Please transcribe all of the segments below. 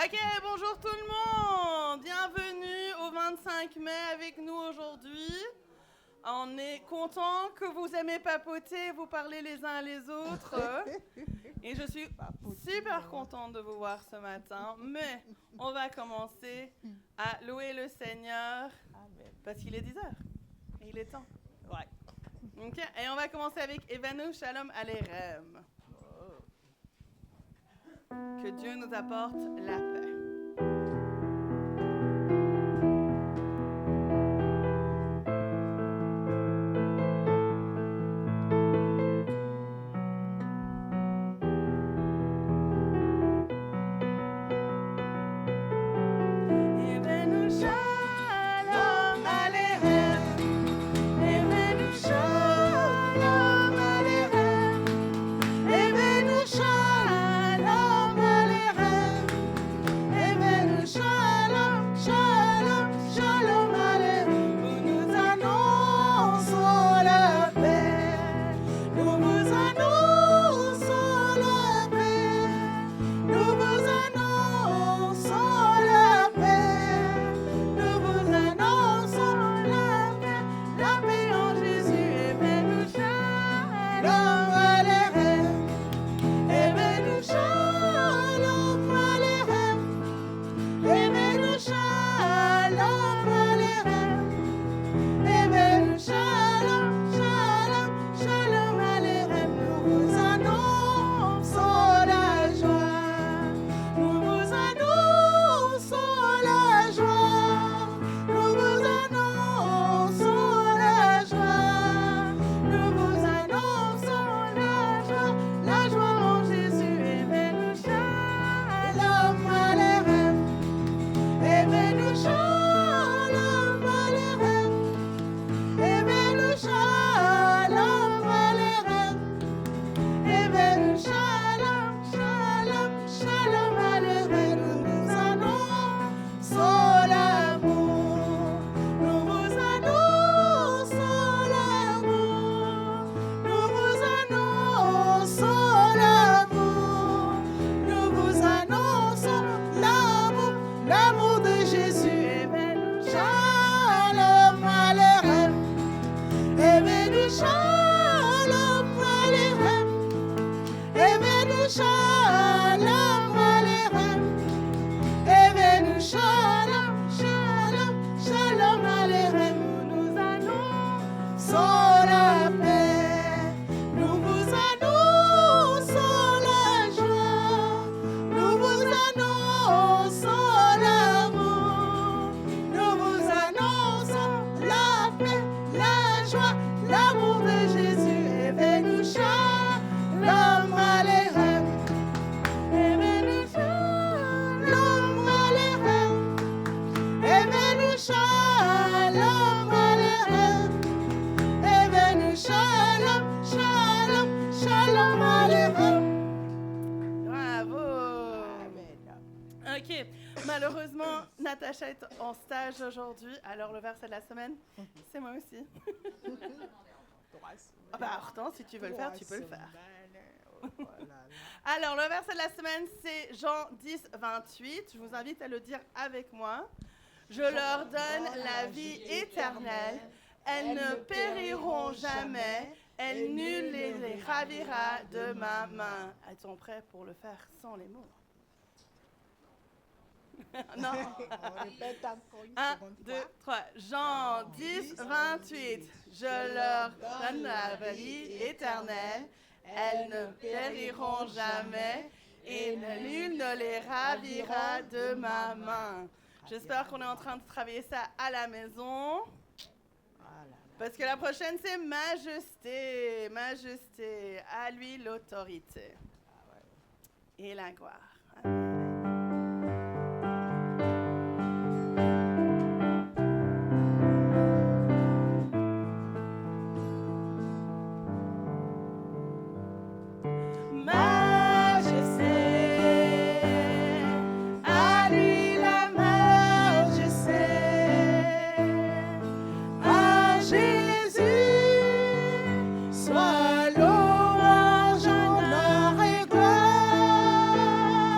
Ok, bonjour tout le monde. Bienvenue au 25 mai avec nous aujourd'hui. On est content que vous aimez papoter, vous parler les uns les autres. Et je suis super contente de vous voir ce matin. Mais on va commencer à louer le Seigneur parce qu'il est 10 heures. Et il est temps. Ouais. Ok, et on va commencer avec Evanu Shalom Aleichem. Que Dieu nous apporte la paix. Evanu Shalom Aleichem. Evanu Shalom Aleichem. Evanu Shalom Aleichem. Evanu Shalom, Shalom, Shalom Aleichem. Nous nous annonçons la paix. Nous vous annonçons la paix. Nous vous annonçons la paix. Nous vous annonçons la paix en Jésus. Evanu Shalom Aleichem. Evanu Shalom Aleichem. Evanu Shalom Aleichem. Evanu Shalom, Shalom, Shalom Aleichem. Nous vous annonçons la joie. Nous vous annonçons la joie. Nous vous annonçons la joie. Nous vous annonçons la joie en Jésus. Evanu Shalom Aleichem. Evanu Shalom Aleichem. Evanu Shalom Aleichem. Evanu Shalom, Shalom, Shalom Aleichem. Nous vous annonçons l'amour. Nous vous annonçons l'amour. Nous vous annonçons l'amour. Nous vous annonçons l'amour de Jésus. Evanu Shalom Aleichem. Evanu Shalom Aleichem. Evanu Shalom Aleichem. Evanu Shalom, Shalom, Shalom Aleichem. Nous annonçons la paix. Nous vous annonçons la joie. Nous vous annonçons l'amour. Nous vous annonçons la paix, la joie, l'amour de Jésus. Evanu Shalom Aleichem. Evanu Shalom Aleichem. Evanu Shalom Aleichem. Evanu Shalom, Shalom, Shalom Aleichem. Bravo. Ok, malheureusement, Natacha est en stage aujourd'hui, alors le verset de la semaine, c'est moi aussi. Ah bah Hortense, si tu veux le faire, tu peux le faire. Alors, le verset de la semaine, c'est Jean 10, 28. Je vous invite à le dire avec moi. Je leur donne la vie éternelle. Elles ne périront jamais. Et nul les ravira de ma main. Elles sont prêts pour le faire sans les mots. Non. On répète encore une 1, seconde 2, fois. 3. Jean 10, 28. Je leur donne la vie éternelle. Elles ne périront jamais et nul ne les ravira de ma main. J'espère qu'on est en train de travailler ça à la maison. Parce que la prochaine, c'est majesté. Majesté. À lui l'autorité. Et la gloire. Amen. Soit louange, honneur et gloire.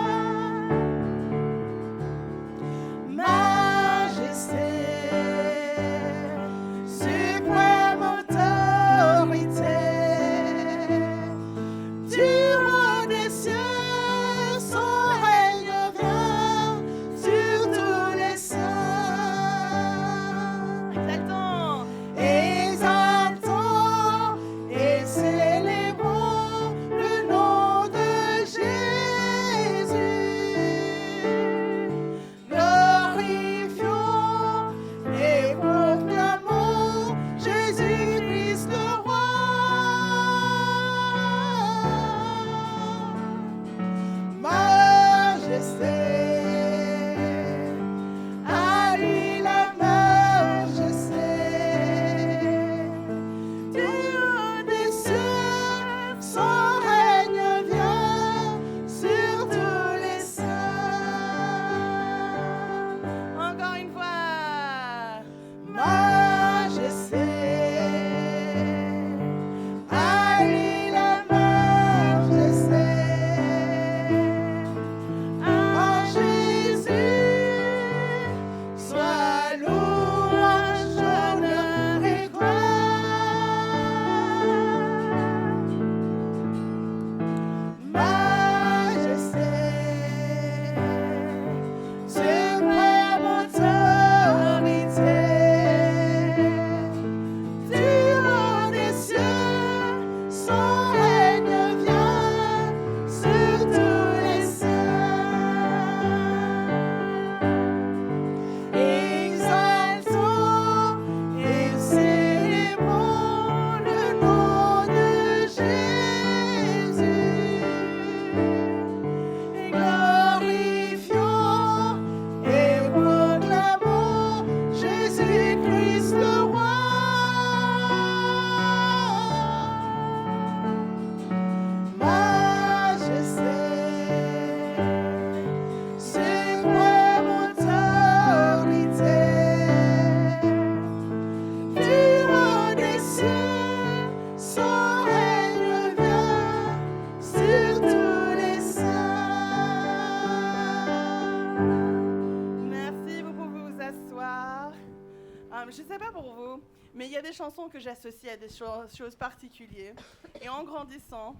Je ne sais pas pour vous, mais il y a des chansons que j'associe à des choses particulières. Et en grandissant,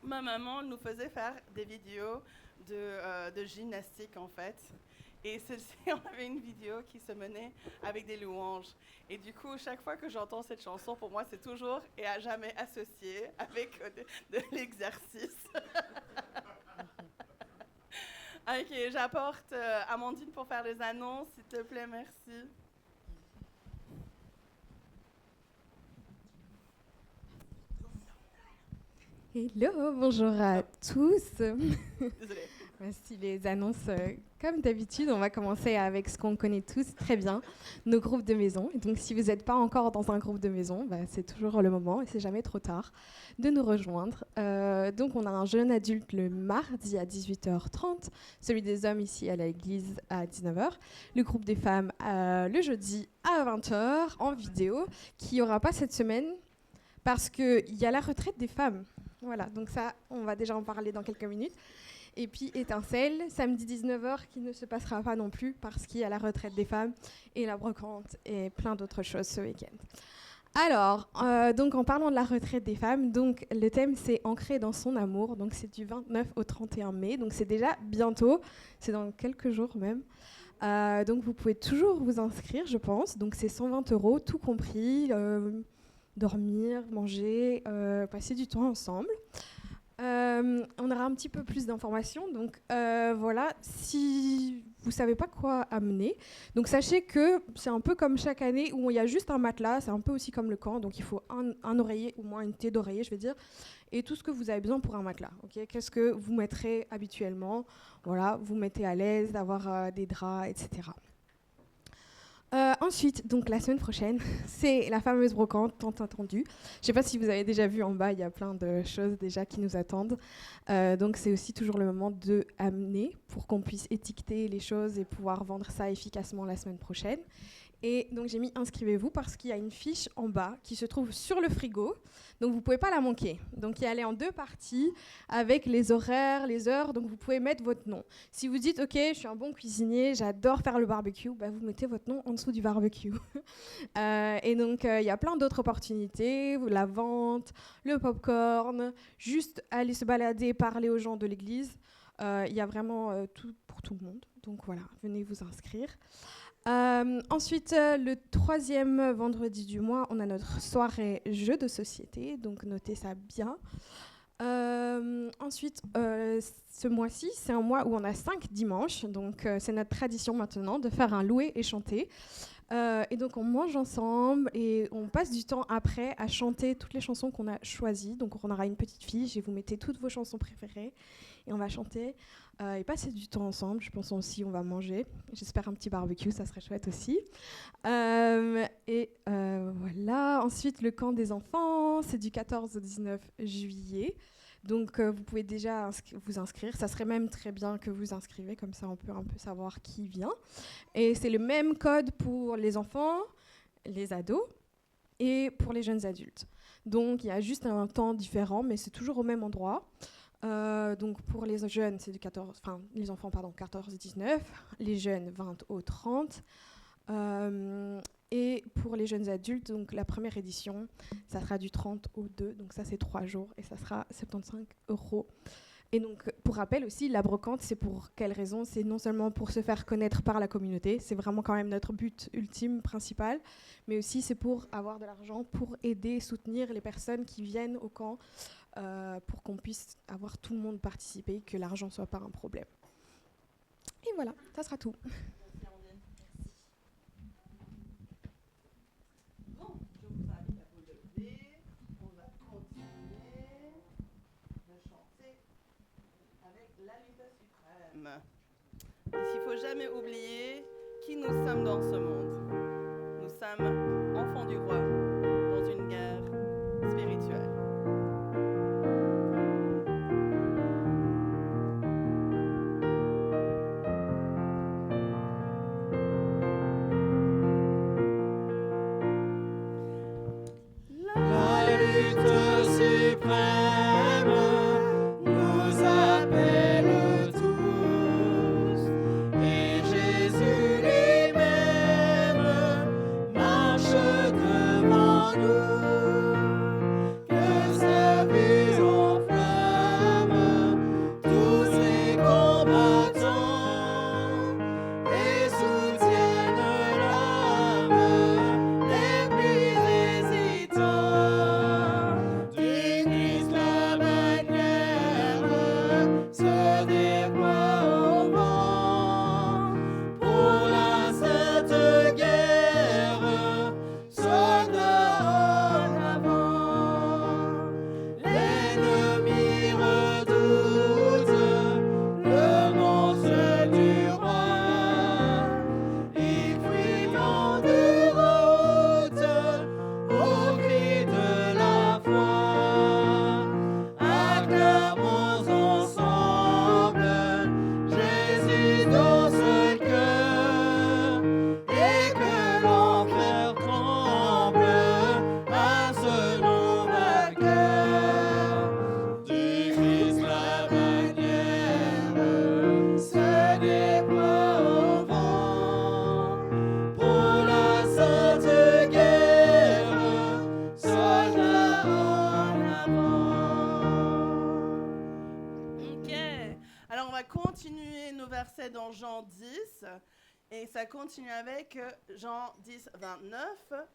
ma maman nous faisait faire des vidéos de gymnastique, en fait. Et celle-ci, on avait une vidéo qui se menait avec des louanges. Et du coup, chaque fois que j'entends cette chanson, pour moi, c'est toujours et à jamais associé avec de l'exercice. Ok, j'apporte Amandine pour faire les annonces, s'il te plaît, merci. Hello, bonjour à tous. Désolée. Voici les annonces. Comme d'habitude, on va commencer avec ce qu'on connaît tous très bien, nos groupes de maison. Et donc, si vous n'êtes pas encore dans un groupe de maison, c'est toujours le moment, et c'est jamais trop tard, de nous rejoindre. Donc, on a un jeune adulte le mardi à 18h30, celui des hommes ici à l'église à 19h, le groupe des femmes le jeudi à 20h en vidéo, qui n'y aura pas cette semaine parce qu'il y a la retraite des femmes. Voilà, donc ça, on va déjà en parler dans quelques minutes. Et puis Étincelle, samedi 19h, qui ne se passera pas non plus parce qu'il y a la retraite des femmes et la brocante et plein d'autres choses ce week-end. Alors, donc en parlant de la retraite des femmes, donc le thème c'est Ancré dans son amour, donc c'est du 29 au 31 mai, donc c'est déjà bientôt, c'est dans quelques jours même. Donc vous pouvez toujours vous inscrire, je pense, donc c'est 120 €, tout compris, dormir, manger, passer du temps ensemble. On aura un petit peu plus d'informations, donc voilà, si vous ne savez pas quoi amener, donc sachez que c'est un peu comme chaque année où il y a juste un matelas, c'est un peu aussi comme le camp, donc il faut un oreiller, ou moins une tête d'oreiller, je vais dire, et tout ce que vous avez besoin pour un matelas. Okay, qu'est-ce que vous mettrez habituellement? Voilà, vous mettez à l'aise d'avoir des draps, etc. Ensuite, donc la semaine prochaine, c'est la fameuse brocante tant attendue. Je ne sais pas si vous avez déjà vu en bas, il y a plein de choses déjà qui nous attendent. Donc c'est aussi toujours le moment de amener pour qu'on puisse étiqueter les choses et pouvoir vendre ça efficacement la semaine prochaine. Et donc j'ai mis inscrivez-vous parce qu'il y a une fiche en bas qui se trouve sur le frigo, donc vous ne pouvez pas la manquer. Donc elle est en 2 parties avec les horaires, les heures, donc vous pouvez mettre votre nom. Si vous dites ok, je suis un bon cuisinier, j'adore faire le barbecue, vous mettez votre nom en dessous du barbecue. Et donc il y a plein d'autres opportunités, la vente, le popcorn, juste aller se balader, parler aux gens de l'église. Il y a vraiment tout pour tout le monde, donc voilà, venez vous inscrire. Ensuite, le 3e vendredi du mois, on a notre soirée jeux de société, donc notez ça bien. Ensuite, ce mois-ci, c'est un mois où on a 5 dimanches, donc c'est notre tradition maintenant de faire un louer et chanter. Et donc on mange ensemble et on passe du temps après à chanter toutes les chansons qu'on a choisies. Donc on aura une petite fiche et vous mettez toutes vos chansons préférées et on va chanter et passer du temps ensemble. Je pense aussi on va manger. J'espère un petit barbecue, ça serait chouette aussi. Voilà. Ensuite le camp des enfants, c'est du 14 au 19 juillet. Donc vous pouvez déjà vous inscrire. Ça serait même très bien que vous inscrivez, comme ça on peut un peu savoir qui vient. Et c'est le même code pour les enfants, les ados et pour les jeunes adultes. Donc il y a juste un temps différent, mais c'est toujours au même endroit. Donc pour les jeunes, c'est les enfants, 14-19, les jeunes 20 au 30. Et pour les jeunes adultes, donc la première édition, ça sera du 30 au 2, donc ça c'est 3 jours et ça sera 75 €. Et donc pour rappel aussi, la brocante, c'est pour quelle raison? C'est non seulement pour se faire connaître par la communauté, c'est vraiment quand même notre but ultime, principal, mais aussi c'est pour avoir de l'argent, pour aider, soutenir les personnes qui viennent au camp, pour qu'on puisse avoir tout le monde participer, que l'argent ne soit pas un problème. Et voilà, ça sera tout. Il ne faut jamais oublier qui nous sommes dans ce monde. Nous sommes enfants du roi dans une guerre spirituelle. La lutte suprême nous appelle tous, et Jésus lui-même dans Jean 10 et ça continue avec Jean 10, 29,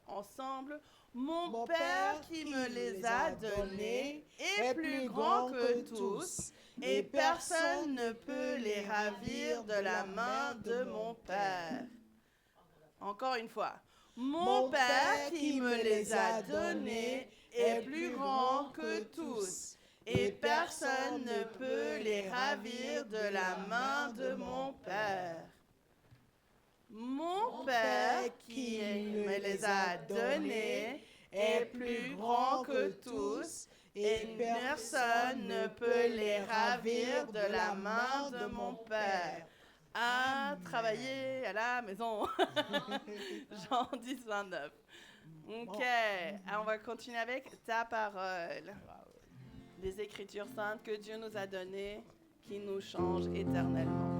ensemble. Mon Père qui me les a donnés est plus grand que tous et personne ne peut les ravir de la main de mon Père. Encore une fois. Mon Père qui me les a donnés est plus grand que tous et personne ne peut les ravir de la main de mon Père. Mon Père qui me les a donnés est plus grand que tous et personne ne peut les ravir de la main de mon Père. À travailler à la maison. Jean 10, 29. Ok, on va continuer avec ta parole. Les Écritures saintes que Dieu nous a données qui nous changent éternellement.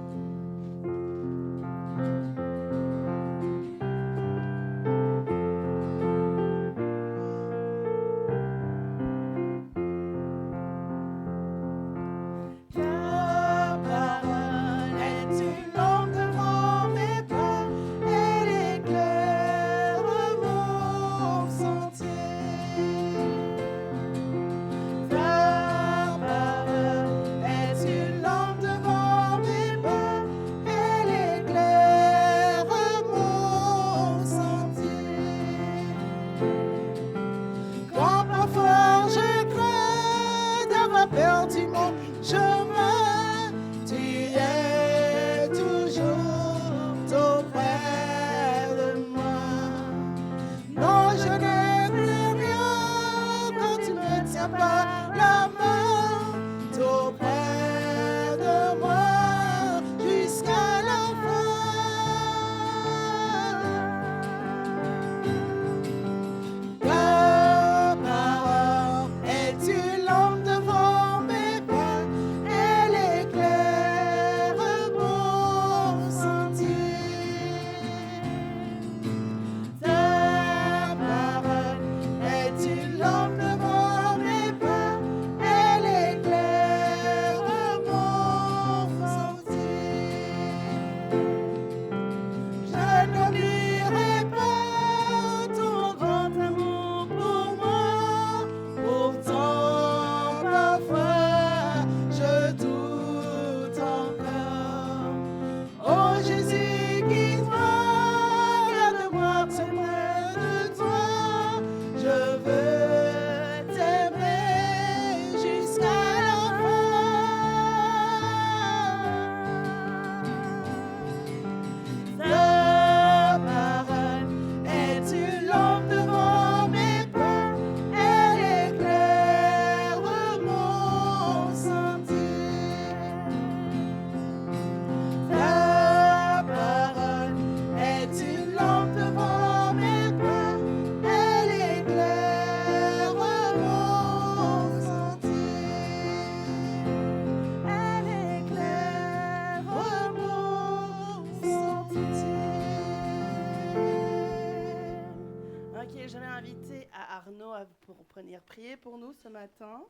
Pour venir prier pour nous ce matin.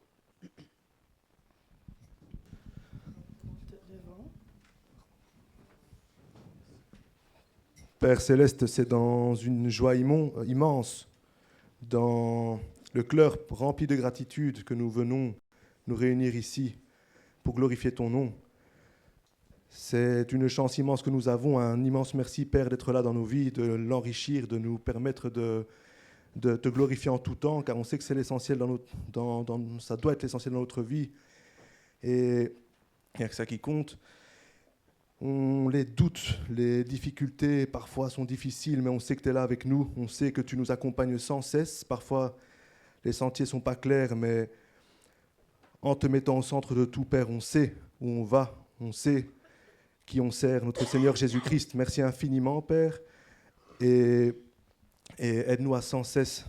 Père Céleste, c'est dans une joie immense, dans le cœur rempli de gratitude que nous venons nous réunir ici pour glorifier ton nom. C'est une chance immense que nous avons, un immense merci Père d'être là dans nos vies, de l'enrichir, de nous permettre de te glorifier en tout temps, car on sait que c'est l'essentiel ça doit être l'essentiel dans notre vie. Et il n'y a que ça qui compte. Les doutes, les difficultés, parfois sont difficiles, mais on sait que tu es là avec nous. On sait que tu nous accompagnes sans cesse. Parfois, les sentiers ne sont pas clairs, mais en te mettant au centre de tout, Père, on sait où on va. On sait qui on sert, notre Seigneur Jésus-Christ. Merci infiniment, Père. Et aide-nous à sans cesse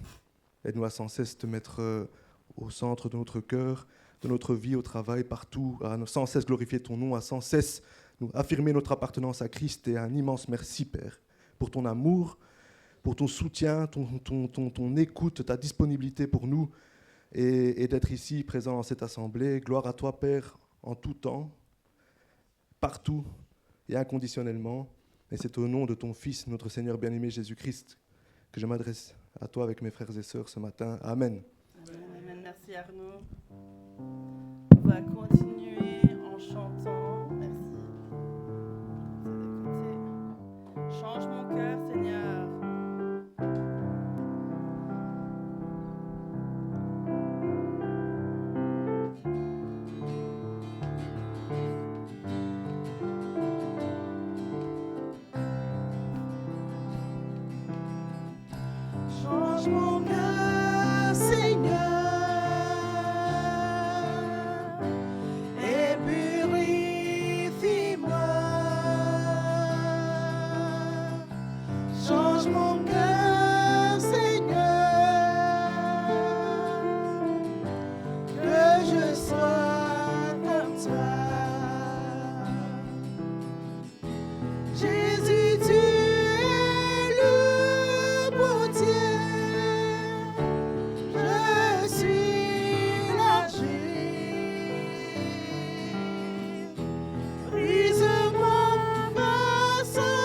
te mettre au centre de notre cœur, de notre vie, au travail, partout, à sans cesse glorifier ton nom, à sans cesse nous affirmer notre appartenance à Christ. Et un immense merci, Père, pour ton amour, pour ton soutien, ton écoute, ta disponibilité pour nous et d'être ici, présent dans cette assemblée. Gloire à toi, Père, en tout temps, partout, et inconditionnellement. Et c'est au nom de ton Fils, notre Seigneur bien-aimé Jésus-Christ, que je m'adresse à toi avec mes frères et sœurs ce matin. Amen. Amen. Merci Arnaud. On va continuer en chantant. Merci. Écoutez. Change mon cœur, Seigneur. Change mon cœur, Seigneur, et purifie-moi. Change mon cœur, Seigneur, que je sois comme toi. Jésus, tu es le potier, je suis l'argile. Brise-moi, façonne-moi,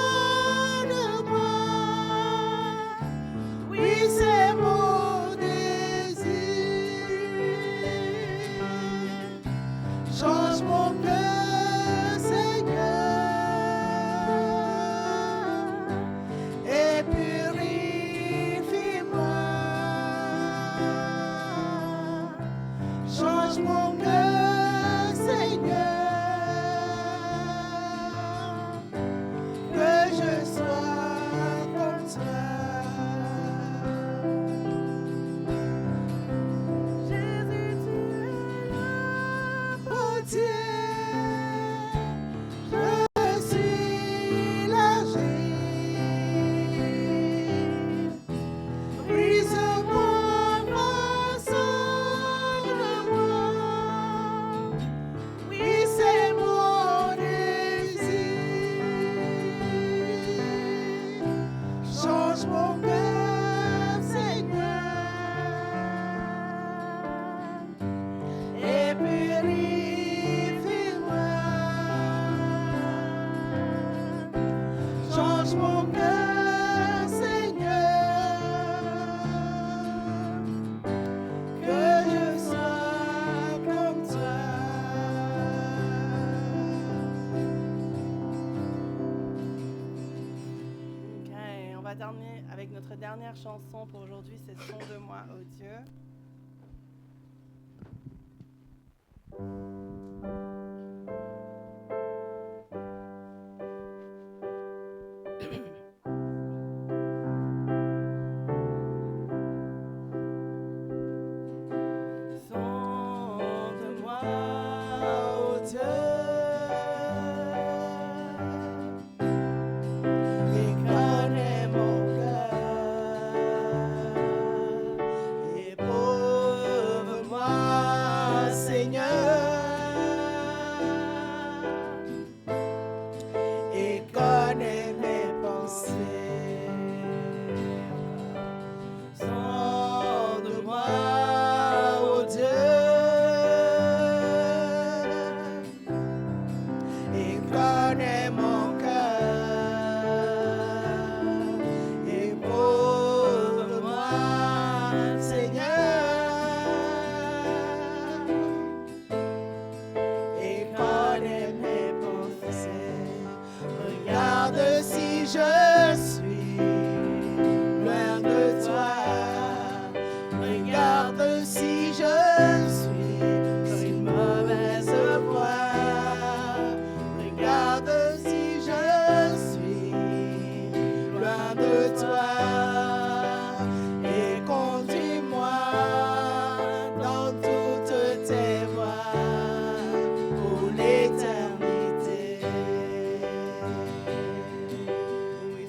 oui c'est mon désir. Change mon cœur, Seigneur, et purifie-moi. Change mon cœur, Seigneur, que je sois comme toi. Jésus, tu es le potier, je suis l'argile. Brise-moi, façonne-moi, oui c'est mon désir. Change mon cœur, Seigneur, et purifie-moi. Change mon cœur, Seigneur, que je sois comme toi. Ok, on va terminer avec notre dernière chanson pour aujourd'hui, c'est Sonde-moi, ô Dieu. Sonde-moi, ô Dieu, et connais mon cœur, éprouve-moi, Seigneur, et connais mes pensées. Sonde-moi, ô Dieu, et connais mon cœur, éprouve-moi, Seigneur, et connais mes pensées. Regarde si je suis loin de toi. Regarde si je suis sur une mauvaise voie. Regarde si je suis loin de toi. Et conduis-moi dans toutes tes voies pour l'éternité. Oui,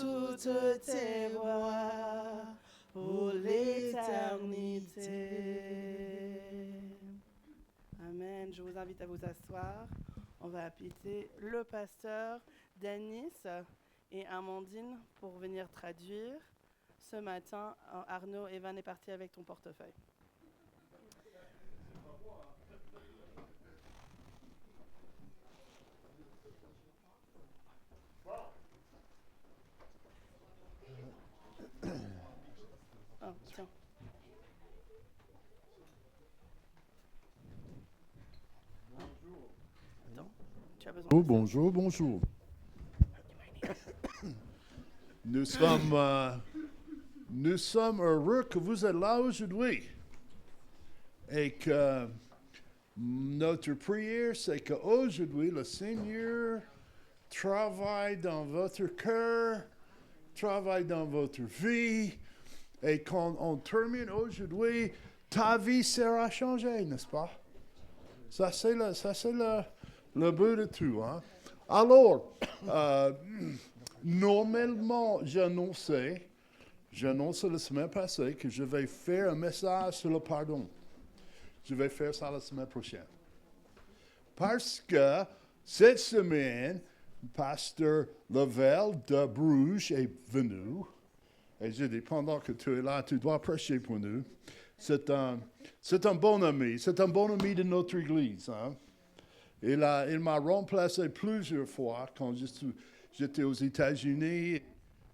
toutes tes voies pour l'éternité. Amen. Je vous invite à vous asseoir. On va appeler le pasteur Denis et Amandine pour venir traduire. Ce matin, Arnaud, Evan est parti avec ton portefeuille. Oh, tiens. Attends, tu as besoin de ça. Bonjour, bonjour. Nous sommes heureux que vous êtes là aujourd'hui et que notre prière, c'est qu'aujourd'hui, le Seigneur travaille dans votre cœur, travaille dans votre vie, et quand on termine aujourd'hui, ta vie sera changée, n'est-ce pas? Ça, c'est le but de tout. Hein? Alors, normalement, j'annonçais la semaine passée que je vais faire un message sur le pardon. Je vais faire ça la semaine prochaine. Parce que cette semaine, Pasteur Lavelle de Bruges est venu. Et j'ai dit, pendant que tu es là, tu dois prêcher pour nous. C'est un bon ami. C'est un bon ami de notre Église. Hein? Il m'a remplacé plusieurs fois quand j'étais aux États-Unis.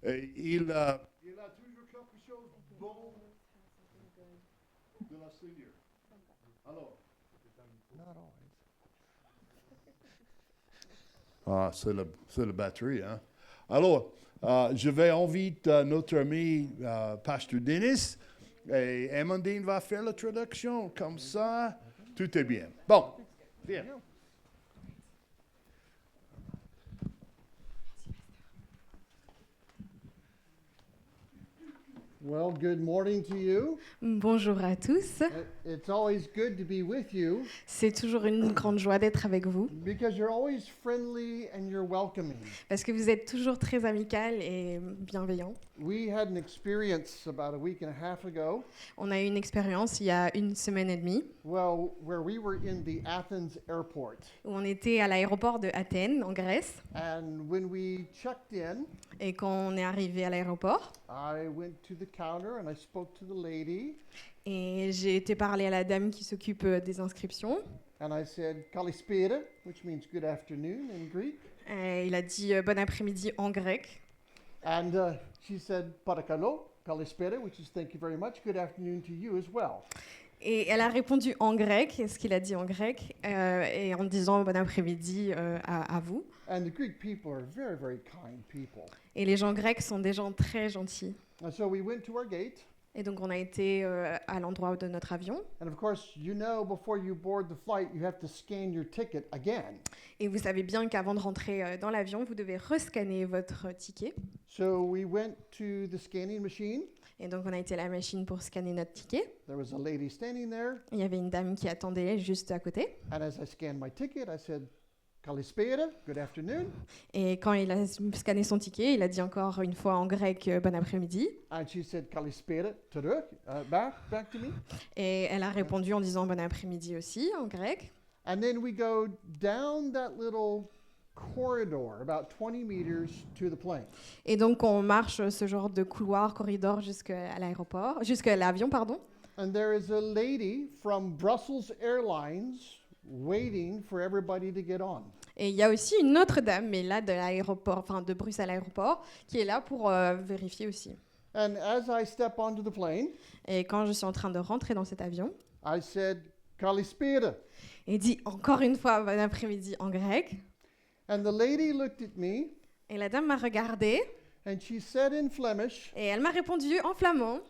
Et il a toujours quelque chose de bon de la Seigneur. Alors. Ah, c'est la batterie, hein? Alors, je vais inviter notre ami Pasteur Denis et Amandine va faire la traduction. Comme ça, tout est bien. Bon, viens. Well, good morning to you. Bonjour à tous. It's always good to be with you C'est toujours une grande joie d'être avec vous because you're always friendly and you're welcoming. parce que vous êtes toujours très amical et bienveillant. We had an experience about a week and a half ago, On a eu une expérience il y a une semaine et demie well, where we were in the Athens airport. où on était à l'aéroport de Athènes, en Grèce. And when we checked in, Et quand on est arrivé à l'aéroport, I went to the counter and I spoke to the lady et j'ai été parler à la dame qui s'occupe des inscriptions. and I said Kalispera, which means good afternoon in Greek. Et il a dit bon après-midi en grec. And she said Parakalo, Kalispera, which is thank you very much, good afternoon to you as well. Et elle a répondu en grec, ce qu'il a dit en grec, et en disant bon après-midi à vous. And the Greek people are very, very kind people. Et les gens grecs sont des gens très gentils. And so we went to our gate, Et donc on a été à l'endroit de notre avion. and of course, you know, before you board the flight, you have to scan your ticket again. Et vous savez bien qu'avant de rentrer dans l'avion, vous devez rescanner votre ticket. So we went to the scanning machine. Et donc on a été à la machine pour scanner notre ticket. There was a lady standing there, Il y avait une dame qui attendait juste à côté. and as I scanned my ticket, I said, Kalispera, good afternoon. Et quand il a scanné son ticket, il a dit encore une fois en grec bon après-midi. And she said, Kalispera, Turuk, back to me. Et elle a répondu en disant bon après-midi aussi en grec. And then we go down that little corridor, about 20 meters to the plane. Et donc on marche ce genre de couloir, corridor jusqu'à l'aéroport, jusqu'à l'avion, pardon. And there is a lady from Brussels Airlines waiting for everybody to get on. Et il y a aussi une autre dame, mais là de l'aéroport, enfin de Bruxelles aéroport, qui est là pour vérifier aussi. And as I step onto the plane, Et quand je suis en train de rentrer dans cet avion, I said, Kalispera. il dit encore une fois bon après-midi en grec. And the lady looked at me, Et la dame m'a regardée and she said in Flemish, et elle m'a répondu en flamand.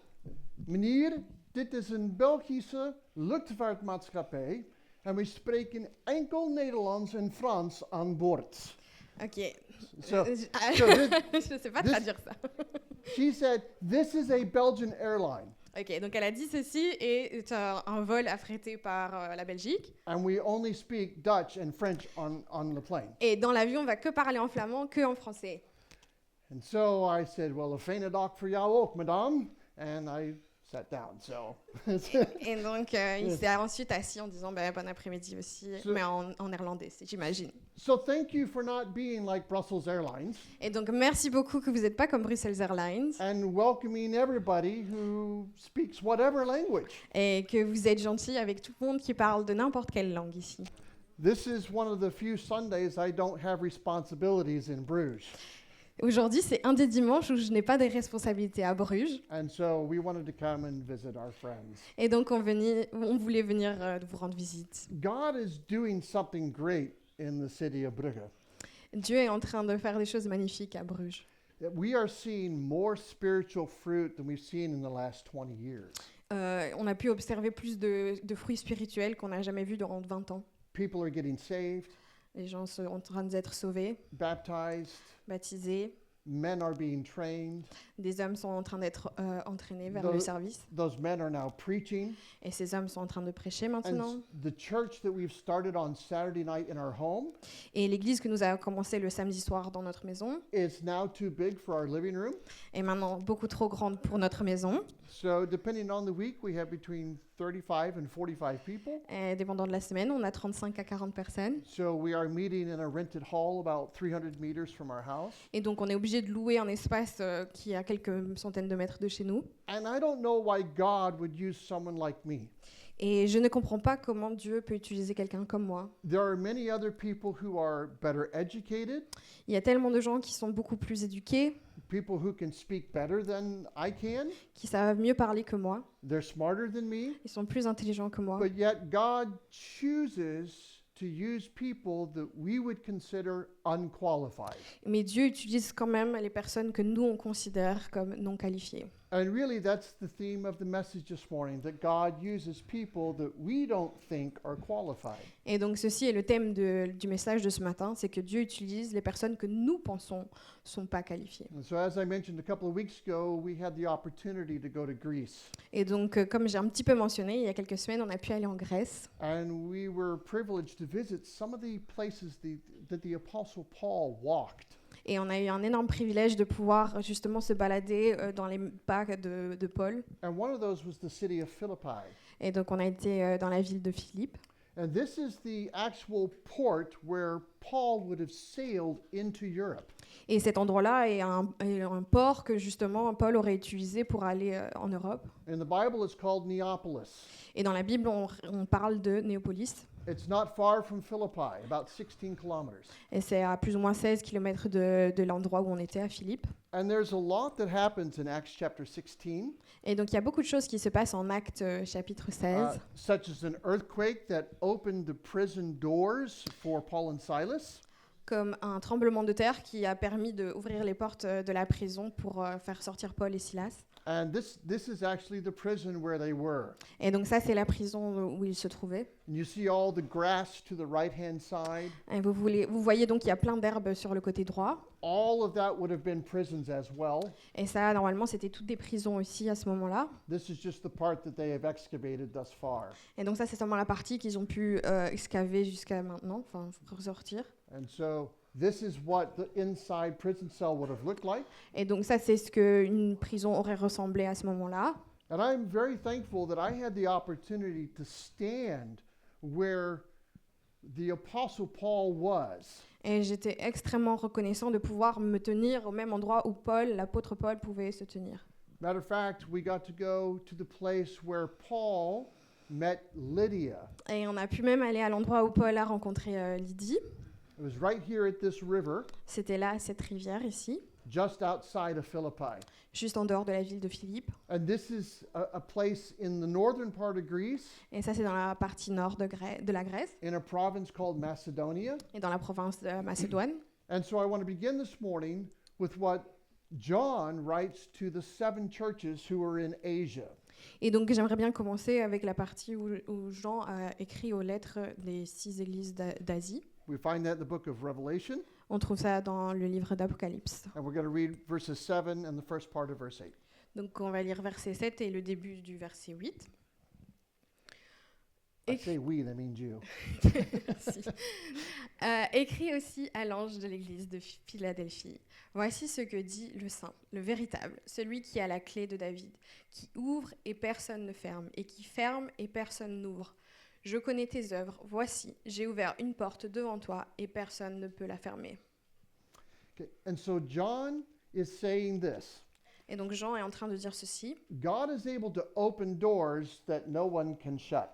Meneer, dit is een Belgische luchtvaartmaatschappij en we spreken enkel Nederlands en Frans aan boord. Ok. So, Je ne sais pas traduire ça. she said, this is a Belgian airline, Ok, donc elle a dit ceci et c'est un vol affrété par la Belgique. and we only speak Dutch and French on the plane. Et dans l'avion, on va que parler en flamand, que en français. And so I said, well, if ain't a doc for jou ook, madame. And I sat down. So Et donc, il s'est ensuite assis en disant bon après-midi aussi, mais en néerlandais, j'imagine. So thank you for not being like Brussels Airlines Et donc, merci beaucoup que vous n'êtes pas comme Brussels Airlines and welcoming everybody who speaks whatever language. et que vous êtes gentil avec tout le monde qui parle de n'importe quelle langue ici. This is one of the few Sundays I don't have responsibilities in Bruges. Aujourd'hui, c'est un des dimanches où je n'ai pas de responsabilités à Bruges. And so we wanted to come and visit our friends. Et donc, on voulait venir vous rendre visite. God is doing something great in the city of Brugge. Dieu est en train de faire des choses magnifiques à Bruges. We are seeing more spiritual fruit than we've seen in the last 20 years. On a pu observer plus de fruits spirituels qu'on n'a jamais vus durant 20 ans. People are getting saved, Les gens sont en train d'être sauvés, baptized, baptisés. men are being trained. Des hommes sont en train d'être entraînés vers le service. Those men are now preaching. Et ces hommes sont en train de prêcher maintenant. And the church that we've started on Saturday night in our home Et l'église que nous avons commencé le samedi soir dans notre maison is now too big for our living room. est maintenant beaucoup trop grande pour notre maison. So depending on the week, we have between 35 and 45 people. Et dépendant de la semaine, on a 35 à 40 personnes. So we are meeting in a rented hall about 300 meters from our house. Et donc on est obligé de louer un espace qui est à quelques centaines de mètres de chez nous. And I don't know why God would use someone like me. Et je ne comprends pas comment Dieu peut utiliser quelqu'un comme moi. There are many other people who are better educated, Il y a tellement de gens qui sont beaucoup plus éduqués, people who can speak better than I can. qui savent mieux parler que moi. They're smarter than me. Ils sont plus intelligents que moi. But yet God chooses to use people that we would consider unqualified. Mais Dieu utilise quand même les personnes que nous, on considère comme non qualifiées. And really, that's the theme of the message this morning, that God uses people that we don't think are qualified. Et donc ceci est le thème du message de ce matin, c'est que Dieu utilise les personnes que nous pensons sont pas qualifiées. And so as I mentioned a couple of weeks ago, we had the opportunity to go to Greece. Et donc comme j'ai un petit peu mentionné, il y a quelques semaines, on a pu aller en Grèce. And we were privileged to visit some of the places that the Apostle Paul walked. Et on a eu un énorme privilège de pouvoir justement se balader dans les pas de Paul. And one of those was the city of Philippi. Et donc on a été dans la ville de Philippe. And this is the actual port where Paul would have sailed into Europe. Et cet endroit-là est un port que justement Paul aurait utilisé pour aller en Europe. In the Bible, it's called Neapolis. Et dans la Bible, on parle de Néapolis. It's not far from Philippi, about 16 kilometers. Et c'est à plus ou moins 16 km de l'endroit où on était à Philippe. And there's a lot that happens in Acts chapter 16, Et donc il y a beaucoup de choses qui se passent en Actes chapitre 16, such as an earthquake that opened the prison doors for Paul and Silas. comme un tremblement de terre qui a permis d'ouvrir les portes de la prison pour faire sortir Paul et Silas. And this is actually the prison where they were. Et donc ça, c'est la prison où ils se trouvaient. And you see all the grass to the right-hand side. Et vous voyez donc qu'il y a plein d'herbes sur le côté droit. All of that would have been prisons as well. Et ça, normalement, c'était toutes des prisons aussi à ce moment-là. This is just the part that they have excavated thus far. Et donc ça, c'est seulement la partie qu'ils ont pu excaver jusqu'à maintenant, enfin ressortir. And so this is what the inside prison cell would have looked like. Et donc ça, c'est ce qu'une prison aurait ressemblé à ce moment-là. And I'm very thankful that I had the opportunity to stand where the Apostle Paul was. Et j'étais extrêmement reconnaissant de pouvoir me tenir au même endroit où l'apôtre Paul pouvait se tenir. Matter of fact, we got to go to the place where Paul met Lydia. Et on a pu même aller à l'endroit où Paul a rencontré Lydie. It was right here at this river, C'était là, à cette rivière ici, just outside of Philippi. juste en dehors de la ville de Philippe. And this is a place in the northern part of Greece, Et ça, c'est dans la partie nord de la Grèce in a province called Macedonia. et dans la province de Macédoine. And so I want to begin this morning with what John writes to the 7 churches who are in Asia. Et donc, j'aimerais bien commencer avec la partie où Jean a écrit aux lettres des 6 églises d'Asie. We find that in the book of Revelation, On trouve ça dans le livre d'Apocalypse. and we're going to read verses 7 and the first part of verse 8. Donc, on va lire verset 7 et le début du verset 8. I say we, that means you. Merci. Écrit aussi à l'ange de l'église de Philadelphie. Voici ce que dit le saint, le véritable, celui qui a la clé de David, qui ouvre et personne ne ferme, et qui ferme et personne n'ouvre. Je connais tes œuvres, voici, j'ai ouvert une porte devant toi et personne ne peut la fermer. Okay. And so John is saying this. Et donc Jean est en train de dire ceci, God is able to open doors that no one can shut.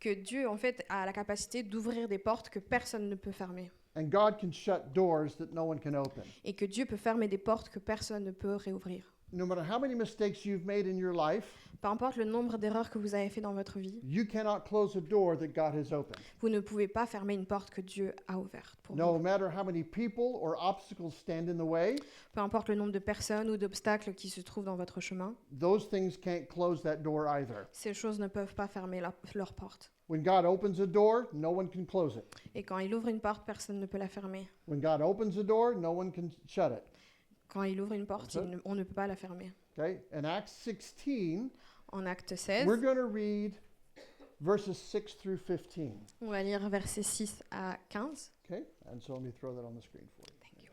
que Dieu en fait a la capacité d'ouvrir des portes que personne ne peut fermer. And God can shut doors that no one can open. Et que Dieu peut fermer des portes que personne ne peut réouvrir. No matter how many mistakes you've made in your life, Peu importe le nombre d'erreurs que vous avez fait dans votre vie, you cannot close a door that God has opened. vous ne pouvez pas fermer une porte que Dieu a ouverte pour No vous. matter how many people or obstacles stand in the way, Peu importe le nombre de personnes ou d'obstacles qui se trouvent dans votre chemin, those things can't close that door either. ces choses ne peuvent pas fermer leur porte. When God opens a door, no one can close it. Et quand il ouvre une porte, personne ne peut la fermer. When God opens a door, no one can shut it. Quand il ouvre une porte, on ne peut pas la fermer. Okay? In Acts 16, En Acte 16, we're going to read verses 6 through 15. on va lire versets 6 à 15. Okay? And so let me throw that on the screen for you.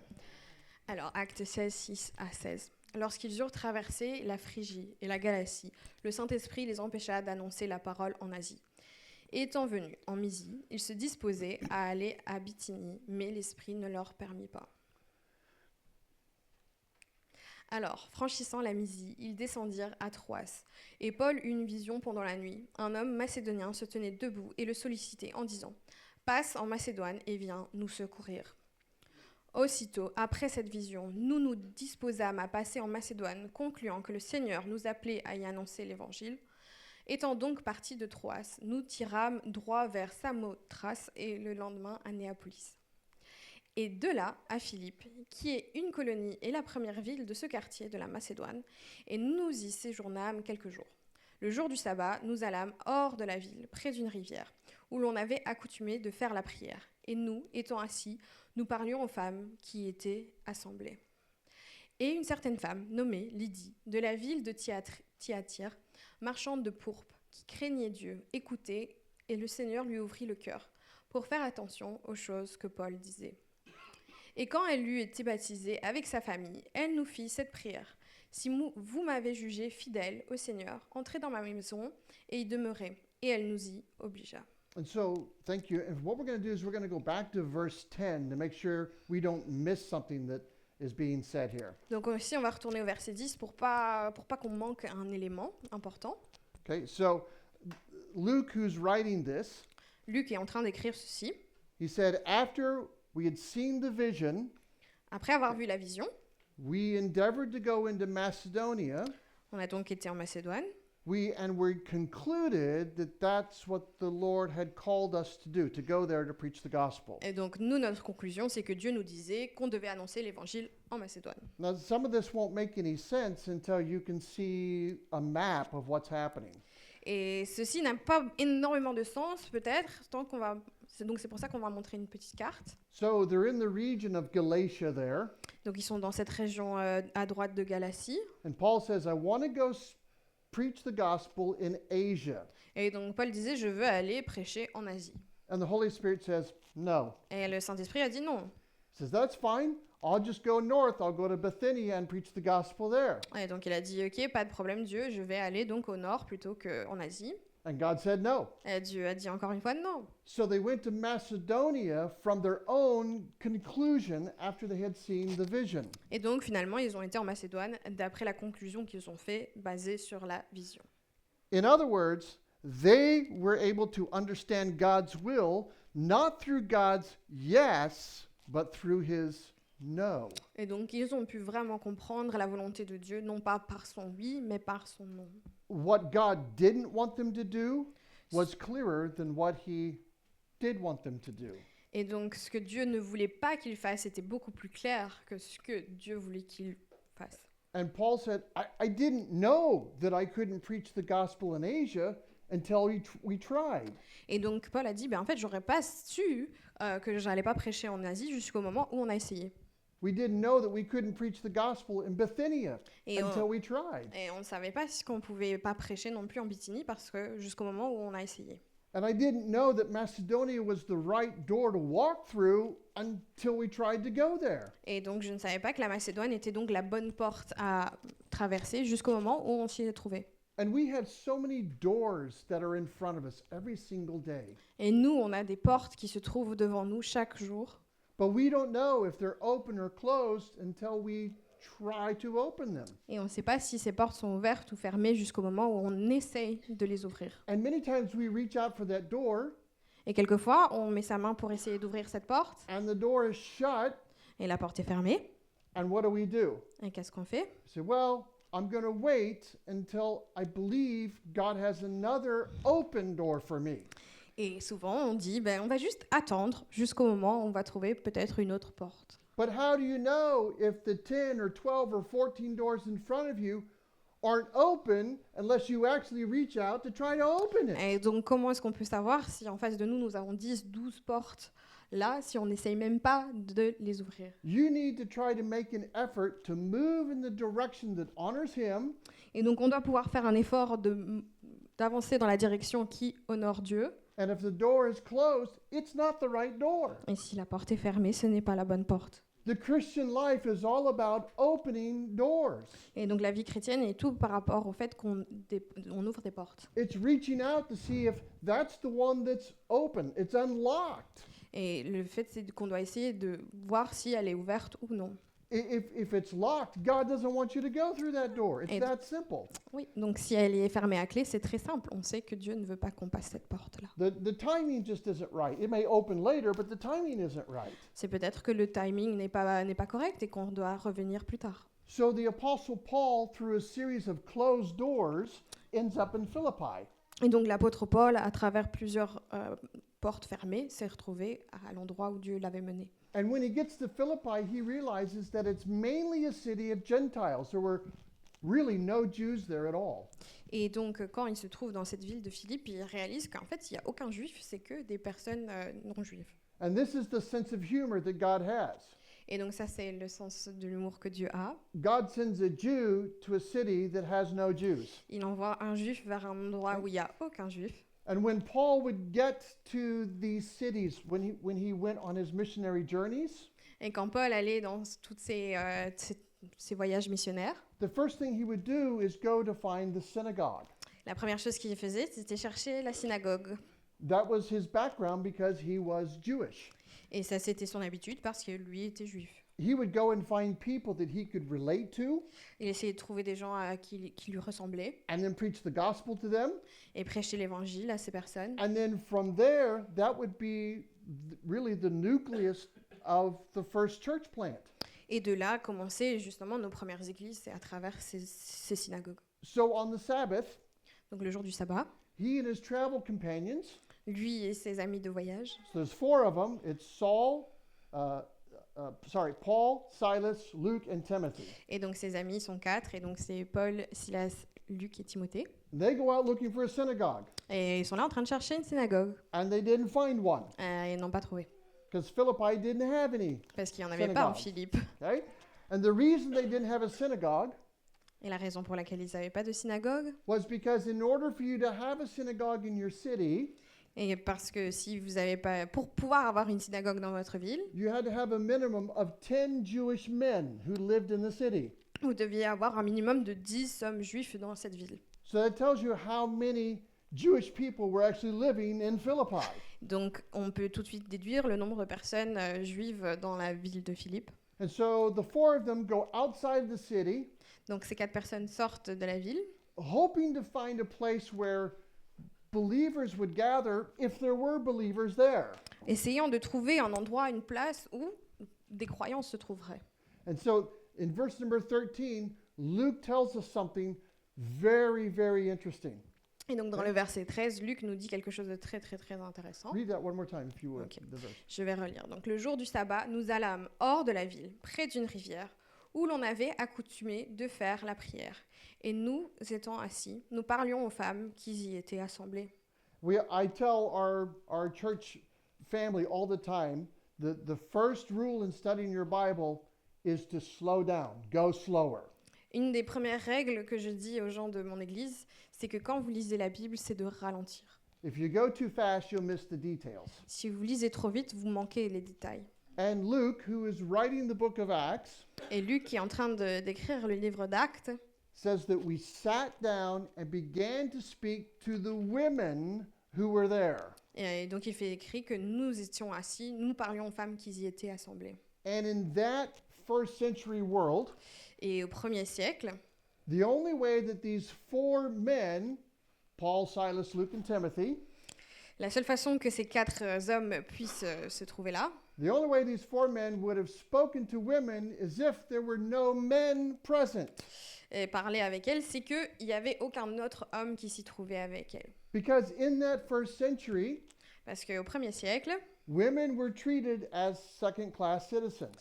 Alors, Acte 16, 6 à 16. Lorsqu'ils eurent traversé la Phrygie et la Galatie, le Saint-Esprit les empêcha d'annoncer la parole en Asie. Étant venus en Mysie, ils se disposaient à aller à Bithynie, mais l'Esprit ne leur permit pas. Alors, franchissant la Mysie, ils descendirent à Troas. Et Paul eut une vision pendant la nuit. Un homme macédonien se tenait debout et le sollicitait en disant « Passe en Macédoine et viens nous secourir. » Aussitôt, après cette vision, nous nous disposâmes à passer en Macédoine, concluant que le Seigneur nous appelait à y annoncer l'Évangile. Étant donc partis de Troas, nous tirâmes droit vers Samothrace et le lendemain à Néapolis. Et de là à Philippe, qui est une colonie et la première ville de ce quartier de la Macédoine, et nous y séjournâmes quelques jours. Le jour du sabbat, nous allâmes hors de la ville, près d'une rivière, où l'on avait accoutumé de faire la prière. Et nous, étant assis, nous parlions aux femmes qui étaient assemblées. Et une certaine femme, nommée Lydie, de la ville de Thyatire, marchande de pourpre, qui craignait Dieu, écoutait, et le Seigneur lui ouvrit le cœur, pour faire attention aux choses que Paul disait. Et quand elle eut été baptisée avec sa famille, elle nous fit cette prière. « Si vous m'avez jugé fidèle au Seigneur, entrez dans ma maison et y demeurez. » Et elle nous y obligea. And so, thank you. And what we're going to do is we're going to go back to verse 10 to make sure we don't miss something that is being said here. Donc aussi, on va retourner au verset 10 pour pas qu'on manque un élément important. Okay, so Luke, who's writing this, Luc est en train d'écrire ceci. he said, after we had seen the vision, Après avoir vu la vision, we endeavored to go into Macedonia. on a donc été en Macédoine. We concluded that that's what the Lord had called us to do, to go there to preach the gospel. Et donc nous, notre conclusion, c'est que Dieu nous disait qu'on devait annoncer l'évangile en Macédoine. Now, some of this won't make any sense until you can see a map of what's happening. Et ceci n'a pas énormément de sens, peut-être, donc c'est pour ça qu'on va montrer une petite carte. So they're in the region of Galatia there, Donc ils sont dans cette région à droite de Galatie. and Paul says, I want to go preach the gospel in Asia. Et donc Paul disait, je veux aller prêcher en Asie. And the Holy Spirit says, no. Et le Saint-Esprit a dit non. He says, that's fine. I'll just go north. I'll go to Bithynia and preach the gospel there. Et donc il a dit, ok, pas de problème Dieu, je vais aller donc au nord plutôt qu'en Asie. And God said no. Et Dieu a dit encore une fois non. So they went to Macedonia from their own conclusion after they had seen the vision. Et donc finalement, ils ont été en Macédoine d'après la conclusion qu'ils ont fait basée sur la vision. In other words, they were able to understand God's will not through God's yes, but through his no. Et donc ils ont pu vraiment comprendre la volonté de Dieu, non pas par son oui, mais par son non. What God didn't want them to do was clearer than what he did want them to do. Et donc ce que Dieu ne voulait pas qu'ils fassent était beaucoup plus clair que ce que Dieu voulait qu'ils fassent. And Paul said, I didn't know that I couldn't preach the gospel in Asia until we tried. Et donc Paul a dit, en fait, j'aurais pas su que j'allais pas prêcher en Asie jusqu'au moment où on a essayé. We didn't know that we couldn't preach the gospel in Bithynia Et until we tried. on ne savait pas qu'on pouvait pas prêcher non plus en Bithynie parce que jusqu'au moment où on a essayé. And I didn't know that Macedonia was the right door to walk through until we tried to go there. Et donc, je ne savais pas que la Macédoine était donc la bonne porte à traverser jusqu'au moment où on s'y est trouvé. And we have so many doors that are in front of us every single day. Et nous, on a des portes qui se trouvent devant nous chaque jour. But we don't know if they're open or closed until we try to open them. Et on ne sait pas si ces portes sont ouvertes ou fermées jusqu'au moment où on essaye de les ouvrir. And many times we reach out for that door Et quelquefois, on met sa main pour essayer d'ouvrir cette porte, and the door is shut. et la porte est fermée. And what do? Et qu'est-ce qu'on fait? We say, well, I'm going to wait until I believe God has another open door for me. Et souvent, on dit, on va juste attendre jusqu'au moment où on va trouver peut-être une autre porte. But how do you know if the 10 or 12 or 14 doors in front of you aren't open unless you actually reach out to try to open it? Et donc, comment est-ce qu'on peut savoir si en face de nous, nous avons 10, 12 portes là, si on n'essaye même pas de les ouvrir? You need to try to make an effort to move in the direction that honors Him. Et donc, on doit pouvoir faire un effort d'avancer dans la direction qui honore Dieu. And if the door is closed, it's not the right door. Et si la porte est fermée, ce n'est pas la bonne porte. The Christian life is all about opening doors. Et donc, la vie chrétienne est tout par rapport au fait qu'on ouvre des portes. It's reaching out to see if that's the one that's open. It's unlocked. Et le fait, c'est qu'on doit essayer de voir si elle est ouverte ou non. If it's locked, God doesn't want you to go through that door. It's Et- that simple. Oui, donc si elle est fermée à clé, c'est très simple. On sait que Dieu ne veut pas qu'on passe cette porte-là. The timing just isn't right. It may open later, but the timing isn't right. C'est peut-être que le timing n'est pas correct et qu'on doit revenir plus tard. So the Apostle Paul, through a series of closed doors, ends up in Philippi. Et donc l'apôtre Paul, à travers plusieurs portes fermées, s'est retrouvé à l'endroit où Dieu l'avait mené. And when he gets to Philippi, he realizes that it's mainly a city of Gentiles. There were really no Jews there at all. Et donc quand il se trouve dans cette ville de Philippe, il réalise qu'en fait, il n'y a aucun juif, c'est que des personnes non juives. And this is the sense of humor that God has. Et donc ça, c'est le sens de l'humour que Dieu a. God sends a Jew to a city that has no Jews. Il envoie un juif vers un endroit où il n'y a aucun juif. And when Paul would get to these cities, when he went on his missionary journeys, Et quand Paul allait dans tous ces voyages missionnaires, the first thing he would do is go to find the synagogue. la première chose qu'il faisait, c'était chercher la synagogue. That was his background because he was Jewish. Et ça, c'était son habitude parce que lui était juif. He would go and find people that he could relate to Il essayait de trouver des gens qui lui ressemblaient and then preach the gospel to them. et prêcher l'évangile à ces personnes. And then from there, that would be really the nucleus of the first church plant. Et de là, commencer justement nos premières églises, c'est à travers ces synagogues. So on the Sabbath, Donc le jour du sabbat, he and his travel companions, lui et ses amis de voyage, so there's four of them. It's Paul, Silas, Luke, and Timothy. et donc ses amis sont 4, et donc c'est Paul, Silas, Luc et Timothée. They go out looking for a synagogue, Et ils sont là en train de chercher une synagogue. and they didn't find one Ils n'ont pas trouvé, because Philippi didn't have any. parce qu'il n'y en avait pas en Synagogue. Philippe. Okay, and the reason they didn't have a synagogue Et la raison pour laquelle ils n'avaient pas de synagogue, was because in order for you to have a synagogue in your city, et parce que si vous avez pas, pour pouvoir avoir une synagogue dans votre ville, you had to have a minimum of 10 Jewish men who lived in the city. vous deviez avoir un minimum de 10 hommes juifs dans cette ville. So that tells you how many Jewish people were actually living in Philippi. Donc on peut tout de suite déduire le nombre de personnes juives dans la ville de Philippe. And so the four of them go outside the city, Donc ces 4 personnes sortent de la ville, hoping to find a place where believers would gather if there were believers there. essayant de trouver un endroit, une place où des croyants se trouveraient. And so in verse number 13, Luke tells us something very, very interesting. Et donc dans le verset 13, Luc nous dit quelque chose de très très très intéressant. Read that one more time if you would. Okay. The verse. Je vais relire. Donc le jour du sabbat, nous allâmes hors de la ville, près d'une rivière, où l'on avait accoutumé de faire la prière. Et nous étant assis, nous parlions aux femmes qui y étaient assemblées. I tell our church family all the time that the first rule in studying your Bible is to slow down, go slower. Une des premières règles que je dis aux gens de mon église, c'est que quand vous lisez la Bible, c'est de ralentir. If you go too fast, you'll miss the details. Si vous lisez trop vite, vous manquez les détails. And Luke, who is writing the book of Acts, Et Luc, qui est en train d'écrire le livre d'Actes, says that we sat down and began to speak to the women who were there. et donc il fait écrit que nous étions assis, nous parlions aux femmes qui y étaient assemblées. And in that first century world, Et au 1er siècle, the only way that these four men, Paul, Silas, Luke, and Timothy, la seule façon que ces 4 hommes puissent se trouver là, the only way these four men would have spoken to women is if there were no men present. et parler avec elles, c'est qu'il n'y avait aucun autre homme qui s'y trouvait avec elles. Because in that first century, Parce qu'au 1er siècle, women were treated as second-class citizens.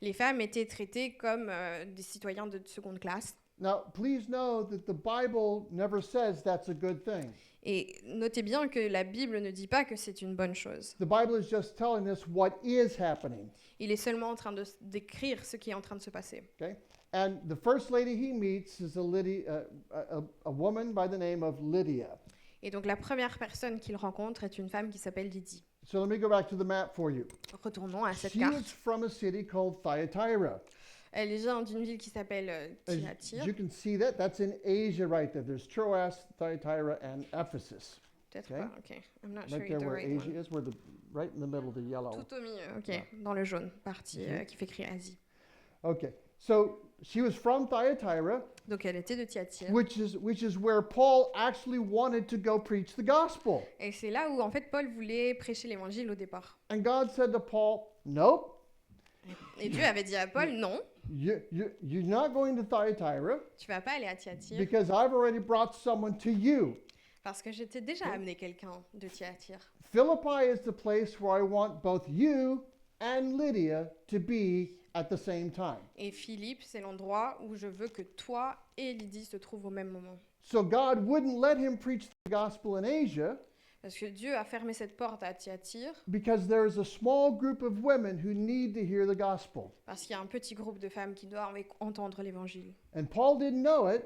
les femmes étaient traitées comme des citoyens de seconde classe. Now, please know that the Bible never says that's a good thing. Et notez bien que la Bible ne dit pas que c'est une bonne chose. The Bible is just telling us what is happening. Il est seulement en train de décrire ce qui est en train de se passer. Okay? And the first lady he meets is a woman by the name of Lydia. Et donc la première personne qu'il rencontre est une femme qui s'appelle Lydie. So let me go back to the map for you. Retournons à cette She was carte. from a city called Thyatira. Elle vient d'une ville qui s'appelle As Thyatire. you can see that, that's in Asia right there. There's Troas, Thyatira, and Ephesus. Peut-être Okay. pas, ok. I'm not Right sure there you're the where right Asia one. is, where right in the middle of the yellow. Tout au milieu, ok. Yeah. Dans le jaune, partie Mhm. qui fait écrit Asie. Okay, so she was from Thyatira, Donc elle était de Thyatire. which is where Paul actually wanted to go preach the gospel. Et c'est là où en fait Paul voulait prêcher l'évangile au départ. And God said to Paul, "Nope, Et Dieu avait dit à Paul, non, you're not going to Thyatira tu vas pas aller à Thyatire because I've already brought someone to you. parce que je t'ai déjà amené quelqu'un de Thyatire. Philippi is the place where I want both you and Lydia to be at the same time." Et Philippe, c'est l'endroit où je veux que toi et Lydie se trouvent au même moment. So God wouldn't let him preach the gospel in Asia Parce que Dieu a fermé cette porte à Thyatire because there is a small group of women who need to hear the gospel. parce qu'il y a un petit groupe de femmes qui doivent entendre l'évangile. And Paul didn't know it,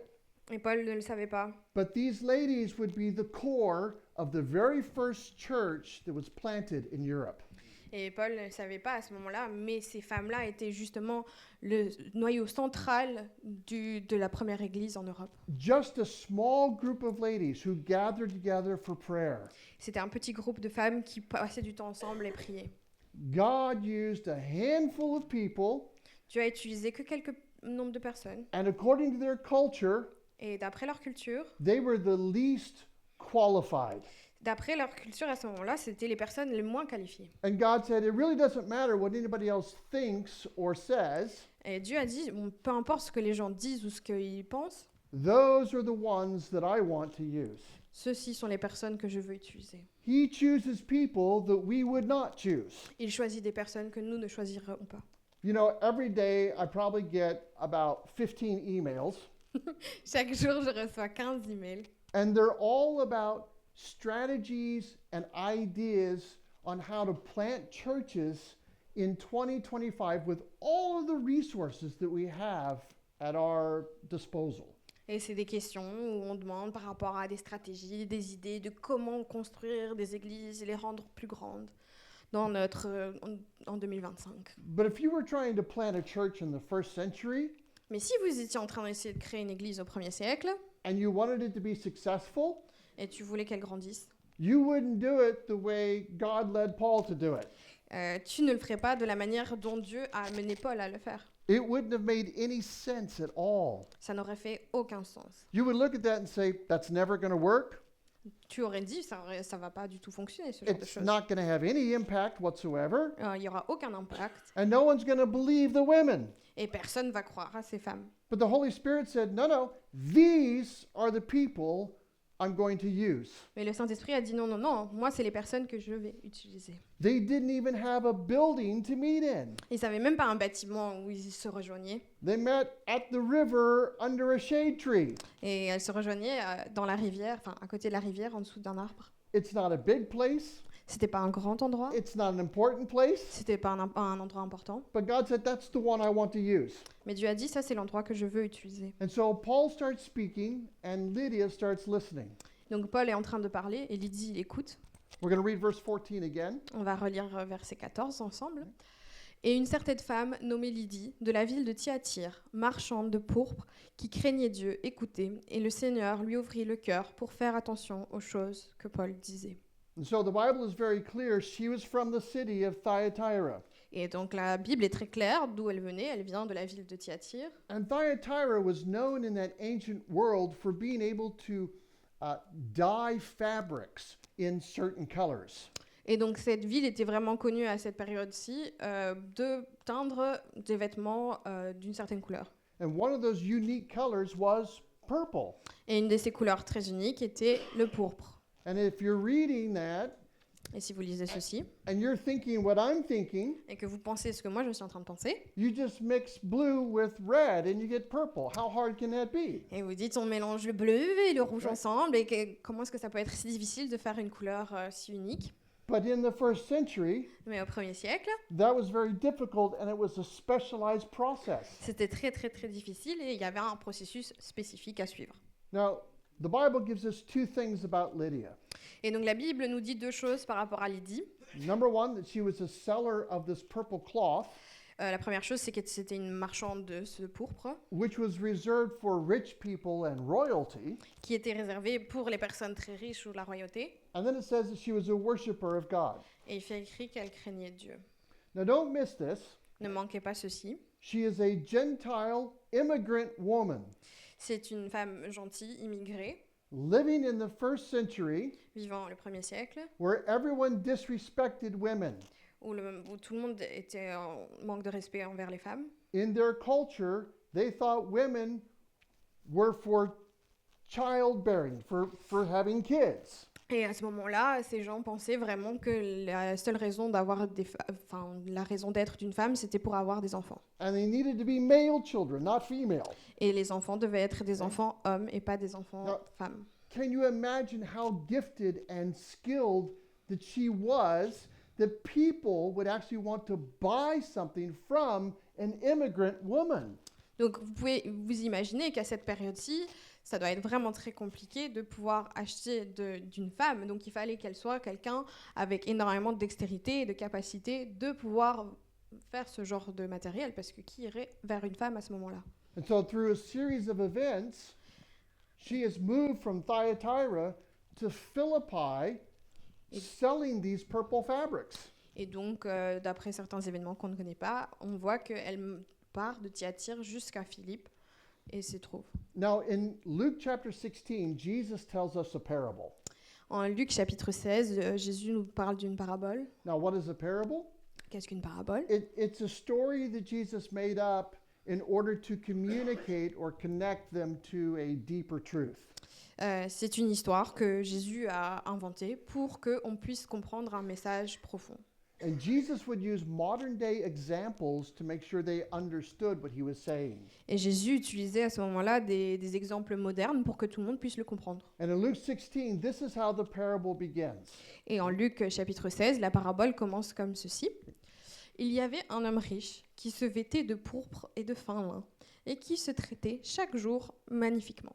Et Paul ne le savait pas. but these ladies would be the core of the very first church that was planted in Europe. Et Paul ne le savait pas à ce moment-là, mais ces femmes-là étaient justement le noyau central de la première église en Europe. Just a small group of ladies who gathered together for prayer. C'était un petit groupe de femmes qui passaient du temps ensemble et priaient. God used a handful of people, Dieu a utilisé que quelques nombre de personnes, and according to their culture, et d'après leur culture, they were the least qualified. à ce moment-là, c'était les personnes les moins qualifiées. And God said, it really doesn't matter what anybody else thinks or says. Et Dieu a dit, bon, peu importe ce que les gens disent ou ce qu'ils pensent, Those are the ones that I want to use. ceux-ci sont les personnes que je veux utiliser. He chooses people that we would not choose. Il choisit des personnes que nous ne choisirons pas. You know, every day I probably get about 15 emails, Chaque jour, je reçois 15 emails. and they're all about strategies and ideas on how to plant churches in 2025 with all of the resources that we have at our disposal. Et c'est des questions où on demande par rapport à des stratégies, des idées de comment construire des églises et les rendre plus grandes dans en 2025. But if you were trying to plant a church in the first century Mais si vous étiez en train d'essayer de créer une église au 1er siècle and you wanted it to be successful, et tu voulais qu'elle grandisse, you wouldn't do it the way God led Paul to do it. tu ne le ferais pas de la manière dont Dieu a amené Paul à le faire. It wouldn't have made any sense at all. Ça n'aurait fait aucun sens. You would look at that and say, that's never going to work. Tu aurais dit, ça va pas du tout fonctionner, ce genre de It's choses. not going to have any impact whatsoever. Il n'y aura aucun impact And no one's going to believe the women. et personne va croire à ces femmes. But the Holy Spirit said, no, these are the people I'm going to use. Mais le Saint-Esprit a dit non, moi c'est les personnes que je vais utiliser. They didn't even have a building to meet in. Ils n'avaient même pas un bâtiment où ils se rejoignaient. They met at the river under a shade tree. Et elles se rejoignaient dans la rivière, enfin à côté de la rivière, en dessous d'un arbre. It's not a big place. C'était pas un grand endroit, It's not an important place. c'était pas un endroit important. But God said, that's the one I want to use. Mais Dieu a dit, ça c'est l'endroit que je veux utiliser. And so Paul starts speaking and Lydia starts listening. Donc Paul est en train de parler et Lydie il écoute. We're going to read verse 14 again. On va relire verset 14 ensemble. Et une certaine femme nommée Lydie, de la ville de Thyatire, marchande de pourpre, qui craignait Dieu, écoutait, et le Seigneur lui ouvrit le cœur pour faire attention aux choses que Paul disait. And so the Bible is very clear. She was from the city of Thyatira. Et donc la Bible est très claire d'où elle venait. Elle vient de la ville de Thyatire. And Thyatira was known in that ancient world for being able to dye fabrics in certain colors. Et donc cette ville était vraiment connue à cette période-ci de teindre des vêtements d'une certaine couleur. And one of those unique colors was purple. Et une de ces couleurs très uniques était le pourpre. And if you're reading that Et si vous lisez ceci, and you're thinking what I'm thinking, et que vous pensez ce que moi je suis en train de penser, you just mix blue with red and you get purple. How hard can that be? et vous dites on mélange le bleu et le rouge ensemble, et comment est-ce que ça peut être si difficile de faire une couleur si unique? But in the first century, Mais au 1er siècle, that was very difficult and it was a specialized process. c'était très très très difficile et il y avait un processus spécifique à suivre. Now, the Bible gives us two things about Lydia. Et donc la Bible nous dit deux choses par rapport à Lydie. Number one, that she was a seller of this purple cloth, La première chose, c'est que c'était une marchande de ce pourpre which was reserved for rich people and royalty. qui était réservée pour les personnes très riches ou la royauté. And then it says that she was a worshiper of God. Et il fait écrit qu'elle craignait Dieu. Now, don't miss this. Ne manquez pas ceci. She is a Gentile immigrant woman C'est une femme gentille, immigrée, living in the first century vivant le 1er siècle, where everyone disrespected women. où tout le monde était en manque de respect envers les femmes. In their culture, they thought women were for childbearing, for having kids. Et à ce moment-là, ces gens pensaient vraiment que la seule raison d'avoir la raison d'être d'une femme, c'était pour avoir des enfants. And they needed to be male children, not female. Et les enfants devaient être des enfants hommes et pas des enfants Non. femmes. Can you imagine how gifted and skilled that she was, that people would actually want to buy something from an immigrant woman? Donc vous pouvez vous imaginer qu'à cette période-ci, ça doit être vraiment très compliqué de pouvoir acheter d'une femme. Donc il fallait qu'elle soit quelqu'un avec énormément de dextérité et de capacité de pouvoir faire ce genre de matériel, parce que qui irait vers une femme à ce moment-là? And so through a series of events, she has moved from Thyatira to Philippi, selling these purple fabrics. Et donc, d'après certains événements qu'on ne connaît pas, on voit qu'elle part de Thyatire jusqu'à Philippe et s'y trouve. Now, in Luke chapter 16, Jesus tells us a parable. En Luc chapitre 16, Jésus nous parle d'une parabole. Now, what is a parable? Qu'est-ce qu'une parabole? It's a story that Jesus made up in order to communicate or connect them to a deeper truth. C'est une histoire que Jésus a inventée pour qu'on puisse comprendre un message profond. And Jesus would use modern day examples to make sure they understood what he was saying. Et Jésus utilisait à ce moment-là des exemples modernes pour que tout le monde puisse le comprendre. And in Luke 16, this is how the parable begins. Et en Luc chapitre 16, la parabole commence comme ceci. Il y avait un homme riche qui se vêtait de pourpre et de fin lin et qui se traitait chaque jour magnifiquement.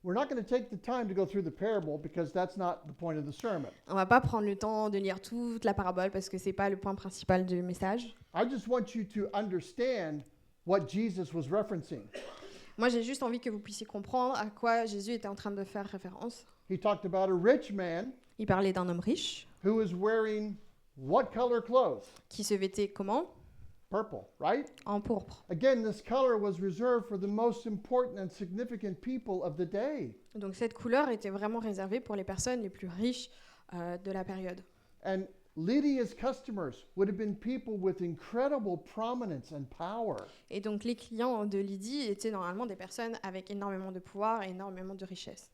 We're not going to take the time to go through the parable because that's not the point of the sermon. On va pas prendre le temps de lire toute la parabole parce que c'est pas le point principal du message. I just want you to understand what Jesus was referencing. Moi, j'ai juste envie que vous puissiez comprendre à quoi Jésus était en train de faire référence. He talked about a rich man Il parlait d'un homme riche who was wearing what color clothes? qui se vêtait comment? Purple, right? En pourpre. Again, this color was reserved for the most important and significant people of the day. Donc cette couleur était vraiment réservée pour les personnes les plus riches de la période. And Lydia's customers would have been people with incredible prominence and power. Et donc les clients de Lydie étaient normalement des personnes avec énormément de pouvoir et énormément de richesse.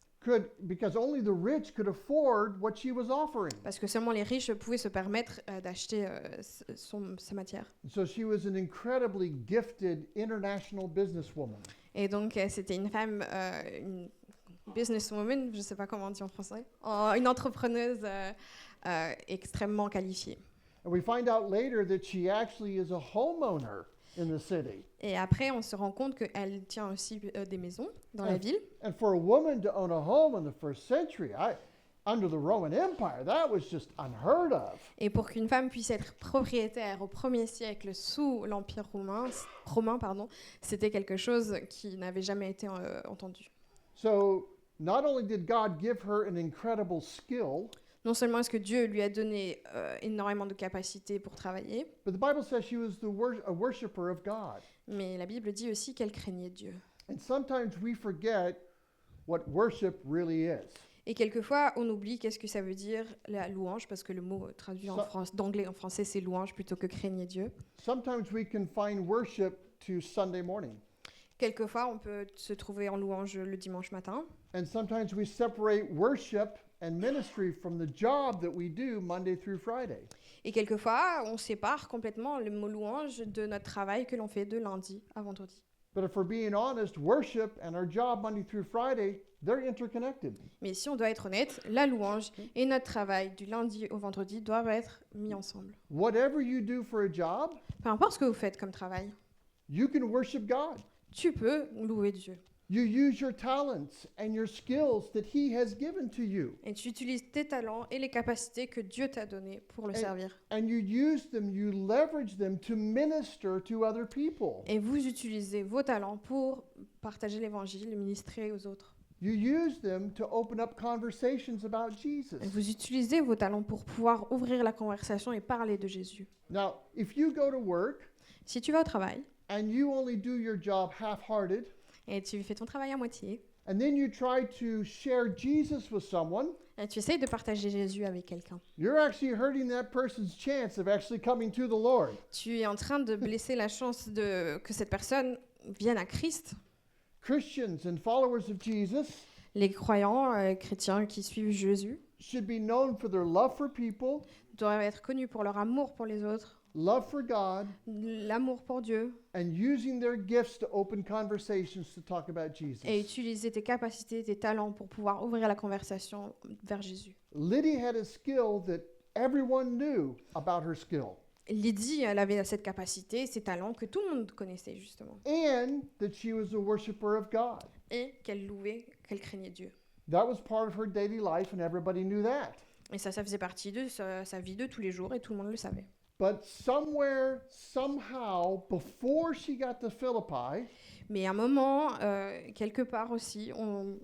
Because only the rich could afford what she was offering. Parce que seulement les riches pouvaient se permettre d'acheter sa matière. So she was an incredibly gifted international businesswoman. Et donc c'était une femme, une businesswoman, je ne sais pas comment on dit en français, une entrepreneuse extrêmement qualifiée. And we find out later that she actually is a homeowner. in the city. Et après, on se rend compte qu'elle tient aussi des maisons dans la ville. And for a woman to own a home in the first century, under the Roman Empire, that was just unheard of. Et pour qu'une femme puisse être propriétaire au 1er siècle sous l'Empire romain, c'était quelque chose qui n'avait jamais été entendu. So not only did God give her an incredible skill, Non seulement est-ce que Dieu lui a donné énormément de capacités pour travailler, but the Bible says she was a worshiper of God. mais la Bible dit aussi qu'elle craignait Dieu. And sometimes we forget what worship really is. Et quelquefois, on oublie qu'est-ce que ça veut dire la louange, parce que le mot traduit d'anglais en français, c'est louange plutôt que craignez Dieu. Sometimes we can find worship to Sunday morning. Quelquefois, on peut se trouver en louange le dimanche matin. And sometimes we separate worship and ministry from the job that we do Monday through Friday. Et quelquefois, on sépare complètement le mot louange de notre travail que l'on fait de lundi à vendredi. But if we're being honest, worship and our job Monday through Friday, they're interconnected. Mais si on doit être honnête, la louange et notre travail du lundi au vendredi doivent être mis ensemble. Whatever you do for a job, Peu importe ce que vous faites comme travail, you can worship God. tu peux louer Dieu. You use your talents and your skills that He has given to you. Et tu utilises tes talents et les capacités que Dieu t'a données pour le servir. And you use them, you leverage them to minister to other people. Et vous utilisez vos talents pour partager l'évangile et ministrer aux autres. You use them to open up conversations about Jesus. Et vous utilisez vos talents pour pouvoir ouvrir la conversation et parler de Jésus. Now, if you go to work Si tu vas au travail and you only do your job half-hearted, et tu fais ton travail à moitié, and then you try to share Jesus with someone, et tu essayes de partager Jésus avec quelqu'un, you're actually hurting that person's chance of actually coming to the Lord. tu es en train de blesser la chance que cette personne vienne à Christ. Christians and followers of Jesus Les croyants chrétiens qui suivent Jésus should be known for their love for people, doivent être connus pour leur amour pour les autres, love for God, l'amour pour Dieu, and using their gifts to open conversations to talk about Jesus. et utiliser tes capacités, tes talents pour pouvoir ouvrir la conversation vers Jésus. Lydia had a skill that everyone knew about her skill, Lydie, elle avait cette capacité, ces talents que tout le monde connaissait justement, and that she was a worshiper of God. et qu'elle louait, qu'elle craignait Dieu. That was part of her daily life, and everybody knew that. Et ça faisait partie de sa vie de tous les jours et tout le monde le savait. But somewhere, somehow, before she got to Philippi, Mais à un moment, quelque part aussi,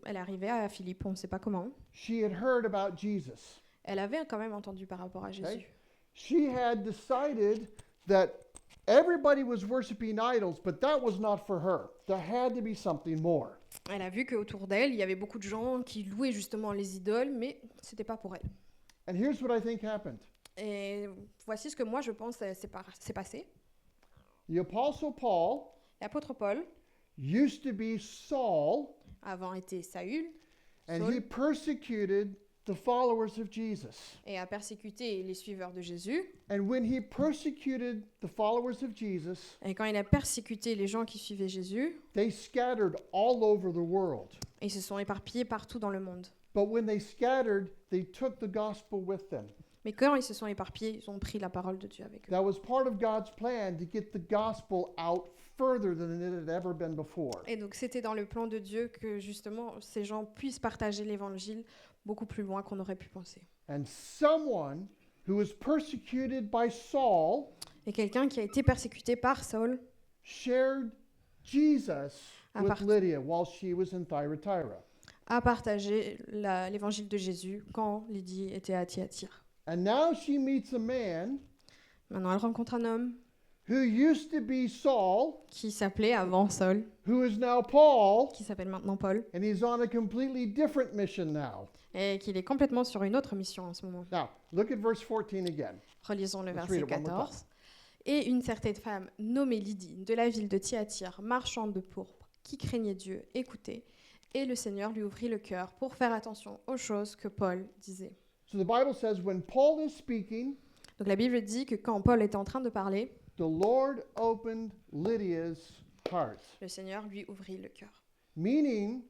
elle arrivait à Philippe, on ne sait pas comment. she had heard about Jesus. Elle avait quand même entendu par rapport à Jésus. Okay. She had decided that everybody was worshiping idols, but that was not for her. There had to be something more. Elle a vu qu'autour d'elle, il y avait beaucoup de gens qui louaient justement les idoles, mais ce n'était pas pour elle. And here's what I think happened. Et voici ce que moi je pense s'est passé. The Apostle Paul L'apôtre Paul, used to be Saul, avant était Saül, and Saul, he persecuted the followers of Jesus. et a persécuté les suiveurs de Jésus. And when he persecuted the followers of Jesus, Et quand il a persécuté les gens qui suivaient Jésus, they scattered all over the world. ils se sont éparpillés partout dans le monde. But when they scattered, they took the gospel with them. Mais quand ils se sont éparpillés, ils ont pris la parole de Dieu avec eux. That was part of God's plan to get the gospel out further than it had ever been before. Et donc c'était dans le plan de Dieu que justement ces gens puissent partager l'évangile beaucoup plus loin qu'on aurait pu penser. And someone who was persecuted by Saul Et quelqu'un qui a été persécuté par Saul shared Jesus À with part- Lydia while she was in Thyatira. a partagé l'évangile de Jésus quand Lydie était à Thyatire. And now she meets a man Maintenant, elle rencontre un homme who used to be Saul, qui s'appelait avant Saul, who is now Paul, qui s'appelle maintenant Paul, and he's on a completely different mission now. et qu'il est complètement sur une autre mission en ce moment. Now, look at verse 14 again. Relisons le Let's verset read it one more 14. Et une certaine femme nommée Lydie, de la ville de Thyatire, marchande de pourpre, qui craignait Dieu, écoutait, et le Seigneur lui ouvrit le cœur pour faire attention aux choses que Paul disait. So the Bible says when Paul is speaking, Donc la Bible dit que quand Paul était en train de parler, the Lord opened Lydia's heart, le Seigneur lui ouvrit le cœur. meaning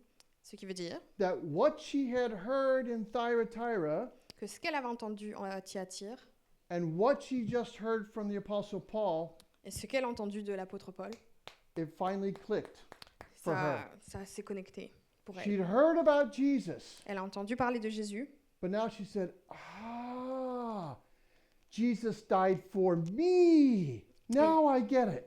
Ce qui veut dire that what she had heard in Thyatira que ce qu'elle avait entendu à Thyatire and what she just heard from the Apostle Paul Et ce qu'elle a entendu de l'apôtre Paul, it finally clicked for her. ça s'est connecté pour elle. She'd heard about Jesus, Elle a entendu parler de Jésus, but now she said, Jesus died for me. Now I get it.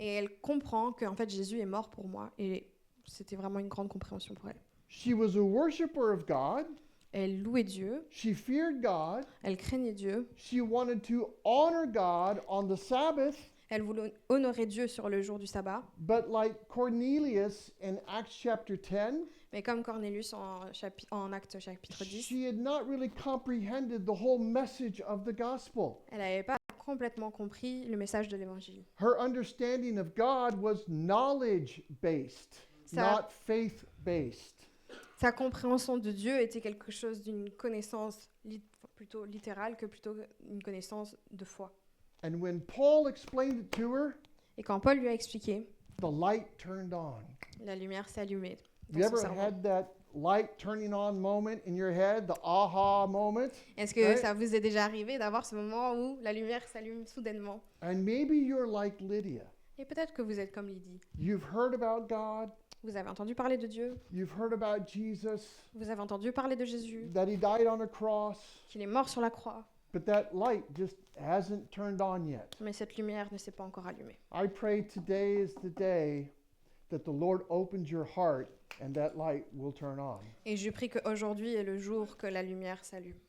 et elle comprend que en fait Jésus est mort pour moi, et c'était vraiment une grande compréhension pour elle. She was a worshiper of God. Elle louait Dieu, She feared God. elle craignait Dieu, She wanted to honor God on the Sabbath. elle voulait honorer Dieu sur le jour du sabbat, But like Cornelius in Acts chapter 10, mais comme Cornelius en Actes chapitre 10, she had not really comprehended the whole message of the gospel. elle n'avait pas complètement compris le message de l'évangile. Her understanding of God was knowledge-based, Ça- not faith-based. Sa compréhension de Dieu était quelque chose d'une connaissance plutôt littérale que plutôt une connaissance de foi. And when Paul explained it to her, Et quand Paul lui a expliqué, the light turned on. la lumière s'est allumée You dans son ever cerveau. had that light turning on moment in your head, the aha moment? Est-ce que Ouais. ça vous est déjà arrivé d'avoir ce moment où la lumière s'allume soudainement? And maybe you're like Lydia. Et peut-être que vous êtes comme Lydie. You've heard about God, Vous avez entendu parler de Dieu, you've heard about Jesus, vous avez entendu parler de Jésus, that he died on a cross, qu'il est mort sur la croix, but that light just hasn't turned on yet. mais cette lumière ne s'est pas encore allumée. I pray today is the day that the Lord opens your heart and that light will turn on. Et je prie qu'aujourd'hui est le jour que la lumière s'allume.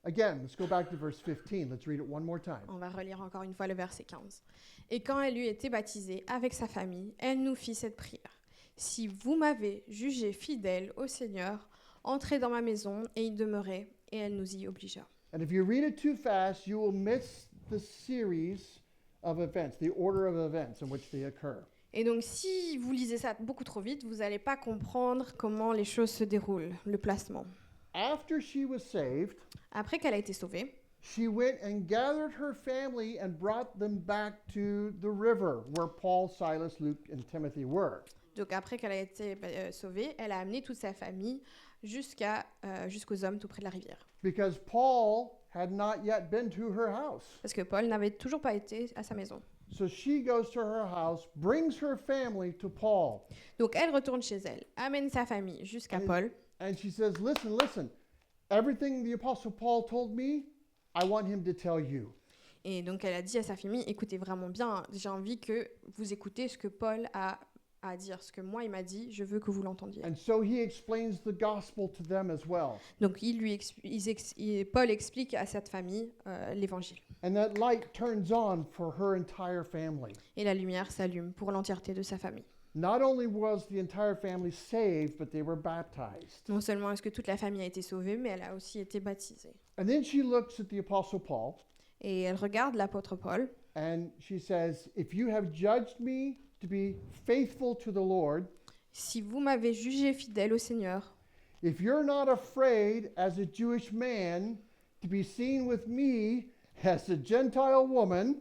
Again, let's go back to verse 15. Let's read it one more time. On va relire encore une fois le verset 15. Et quand elle eut été baptisée avec sa famille, elle nous fit cette prière. Si vous m'avez jugé fidèle au Seigneur, entrez dans ma maison et y demeurez. Et elle nous y obligea. And if you read it too fast, you will miss the series of events, the order of events in which they occur. Et donc si vous lisez ça beaucoup trop vite, vous n'allez pas comprendre comment les choses se déroulent, le placement. After she was saved, Après qu'elle a été sauvée, she went and gathered her family and brought them back to the river where Paul, Silas, Luke, and Timothy were. donc après qu'elle a été sauvée, elle a amené toute sa famille jusqu'aux hommes tout près de la rivière. Because Paul had not yet been to her house. Parce que Paul n'avait toujours pas été à sa maison. So she goes to her house, brings her family to Paul, Donc elle retourne chez elle, amène sa famille jusqu'à Paul, and she says, listen, everything the Apostle Paul told me, I want him to tell you. et donc elle a dit à sa famille, écoutez vraiment bien, j'ai envie que vous écoutez ce que Paul a à dire, ce que moi il m'a dit, je veux que vous l'entendiez. And so he explains the gospel to them as well. Donc Paul explique à cette famille l'évangile. And that light turns on for her entire family. Et la lumière s'allume pour l'entièreté de sa famille. Not only was the entire family saved, but they were baptized. Non seulement est-ce que toute la famille a été sauvée, mais elle a aussi été baptisée. And then she looks at the Apostle Paul, Et elle regarde l'apôtre Paul, and she says, if you have judged me to be faithful to the Lord, si vous m'avez jugé fidèle au Seigneur, if you're not afraid as a Jewish man to be seen with me as a Gentile woman,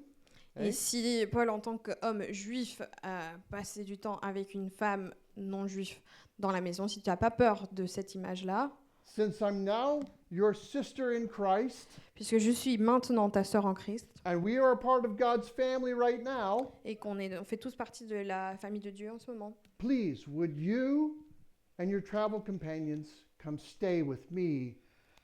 et si Paul, en tant qu'homme juif, a passé du temps avec une femme non juive dans la maison, si tu n'as pas peur de cette image-là, since I'm now your sister in Christ, puisque je suis maintenant ta sœur en Christ, and we are a part of God's family right now, et on fait tous partie de la famille de Dieu en ce moment, please, would you and your travel companions come stay with me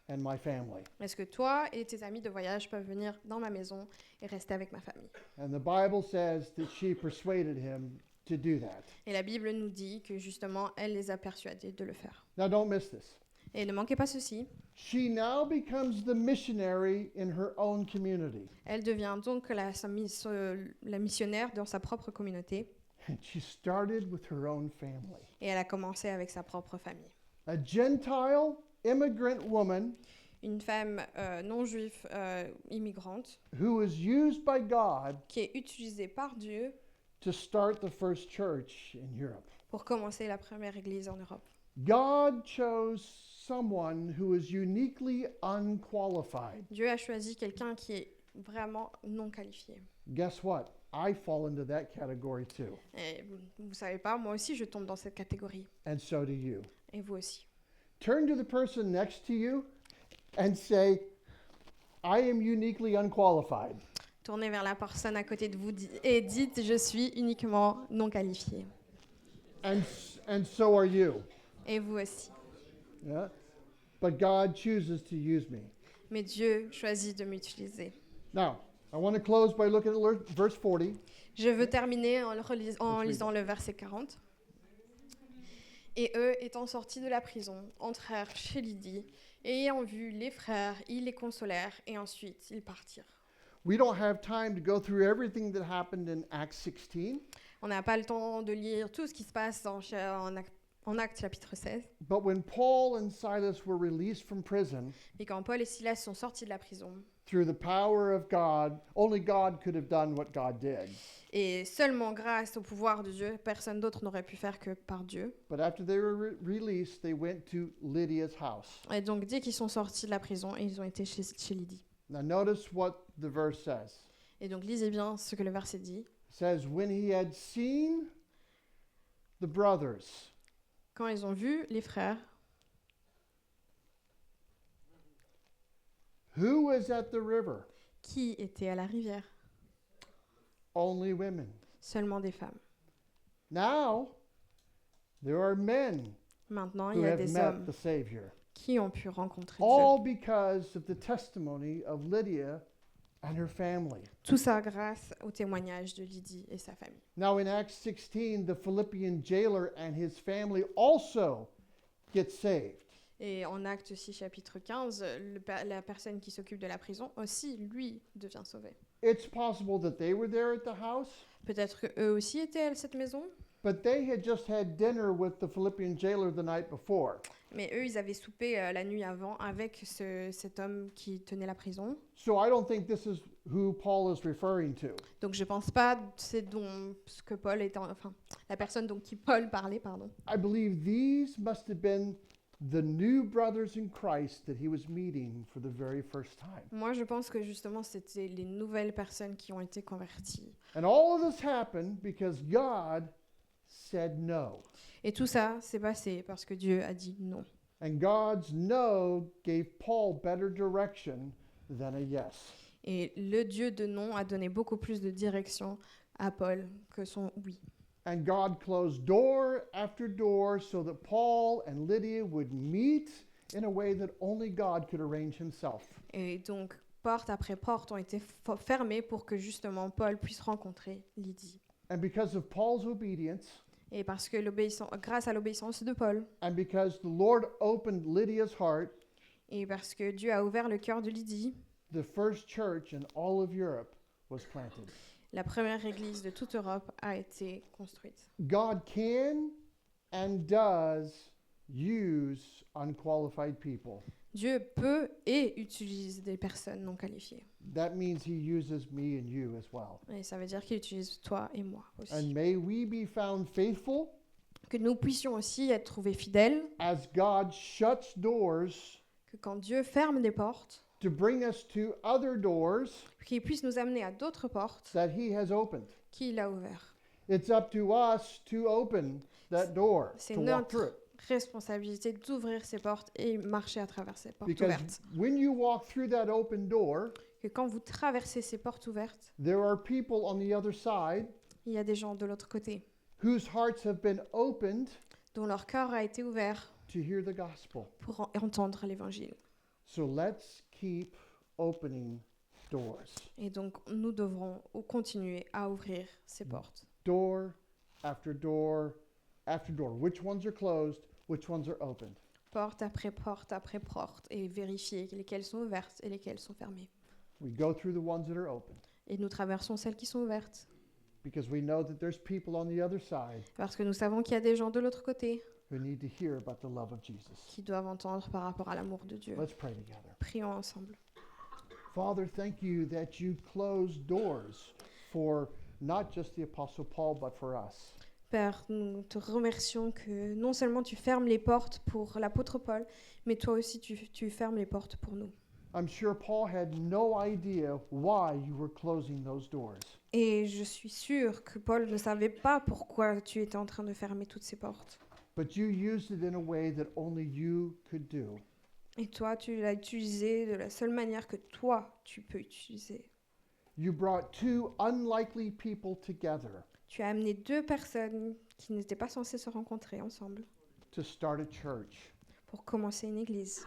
and my family? est-ce que toi et tes amis de voyage peuvent venir dans ma maison et rester avec ma famille? And the Bible says that she persuaded him to do that. Et la Bible nous dit que justement, elle les a persuadés de le faire. Now, don't miss this. Et ne manquez pas ceci, She now becomes the missionary in her own community. elle devient donc la missionnaire dans sa propre communauté, And she started with her own family. et elle a commencé avec sa propre famille. A Gentile immigrant woman Une femme non juive immigrante who was used by God qui est utilisée par Dieu to start the first church in Europe. pour commencer la première église en Europe. God chose someone who is uniquely unqualified. Dieu a choisi quelqu'un qui est vraiment non qualifié. Guess what? I fall into that category too, Et vous savez pas, moi aussi je tombe dans cette catégorie. and so do you. Et vous aussi. Turn to the person next to you and say, I am uniquely unqualified. Tournez vers la personne à côté de vous et dites « Je suis uniquement non qualifié And so are you. ». Et vous aussi. Yeah? But God chooses to use me. Mais Dieu choisit de m'utiliser. Now, I want to close by looking at verse 40. Je veux terminer en Let's lisant le verset 40. Et eux, étant sortis de la prison, entrèrent chez Lydie, et ayant vu les frères, ils les consolèrent, et ensuite ils partirent. We don't have time to go through everything that happened in Acts 16, On n'a pas le temps de lire tout ce qui se passe en Actes chapitre 16. but when Paul and Silas were released from prison Et quand Paul et Silas sont sortis de la prison, through the power of God, only God could have done what God did. et seulement grâce au pouvoir de Dieu, personne d'autre n'aurait pu faire que par Dieu. But after they were released, they went to Lydia's house. Et donc dès qu'ils sont sortis de la prison, ils ont été chez Lydie. Now notice what the verse says. Et donc lisez bien ce que le verset dit. It says, when he had seen the brothers, Quand ils ont vu les frères, who was at the river? qui étaient à la rivière? Only women. Seulement des femmes. Now, there are men Maintenant, il who y a have des met hommes the Savior. qui ont pu rencontrer All Dieu. because of the testimony of Lydia and her family. Tout ça grâce au témoignage de Lydie et sa famille. Now, in Acts 16, the Philippian jailer and his family also get saved. Et en Acte 6, chapitre 15, la personne qui s'occupe de la prison aussi, lui, devient sauvé. It's possible that they were there at the house, Peut-être qu'eux aussi étaient à cette maison, but they had just had dinner with the Philippian jailer the night before. mais eux, ils avaient soupé la nuit avant avec cet homme qui tenait la prison. So I don't think this is who Paul is referring to. Donc je pense pas c'est ce que Paul était, enfin la personne dont qui Paul parlait, pardon. I believe these must have been the new brothers in Christ that he was meeting for the very first time. Moi, je pense que justement, c'était les nouvelles personnes qui ont été converties. And all of this happened because God said no. Et tout ça s'est passé parce que Dieu a dit non. And God's no gave Paul better direction than a yes. Et le Dieu de non a donné beaucoup plus de direction à Paul que son oui. And God closed door after door so that Paul and Lydia would meet in a way that only God could arrange himself. Et donc, porte après porte ont été fermées pour que justement Paul puisse rencontrer Lydie. And because of Paul's obedience, Et parce que grâce à l'obéissance de Paul, and because the Lord opened Lydia's heart, et parce que Dieu a ouvert le cœur de Lydie, the first church in all of Europe was planted. la première église de toute Europe a été construite. God can and does use unqualified people. Dieu peut et utilise des personnes non qualifiées. That means he uses me and you as well. Et ça veut dire qu'il utilise toi et moi And aussi. may we be found faithful Que nous puissions aussi être trouvés fidèles, as God shuts doors que quand Dieu ferme des portes, to bring us to other doors qu'il puisse nous amener à d'autres portes that he has opened. qu'il a ouvertes. It's up to us to open that door, C'est to walk through notre it. responsabilité d'ouvrir ces portes et marcher à travers ces portes Because ouvertes. when you walk through that open door, Que quand vous traversez ces portes ouvertes, there are people on the other side il y a des gens de l'autre côté whose hearts have been opened dont leur cœur a été ouvert to hear the gospel. pour entendre l'évangile. So let's keep opening doors. Et donc, nous devrons continuer à ouvrir ces portes. Door after door after door. Which ones are closed? Which ones are opened? Porte après porte, et vérifier lesquelles sont ouvertes et lesquelles sont fermées. We go through the ones that are open Et nous traversons celles qui sont ouvertes, because we know that there's people on the other side parce que nous savons qu'il y a des gens de l'autre côté who need to hear about the love of Jesus. qui doivent entendre par rapport à l'amour de Dieu. Let's pray together. Prions ensemble. Father, thank you that you close doors for not just the Apostle Paul, but for us. Père, nous te remercions que non seulement tu fermes les portes pour l'apôtre Paul, mais toi aussi tu fermes les portes pour nous. I'm sure Paul had no idea why you were closing those doors. Et je suis sûre que Paul ne savait pas pourquoi tu étais en train de fermer toutes ces portes. But you used it in a way that only you could do. Et toi, tu l'as utilisé de la seule manière que toi, tu peux utiliser. You brought two unlikely people together Tu as amené deux personnes qui n'étaient pas censées se rencontrer ensemble to start a church. pour commencer une église.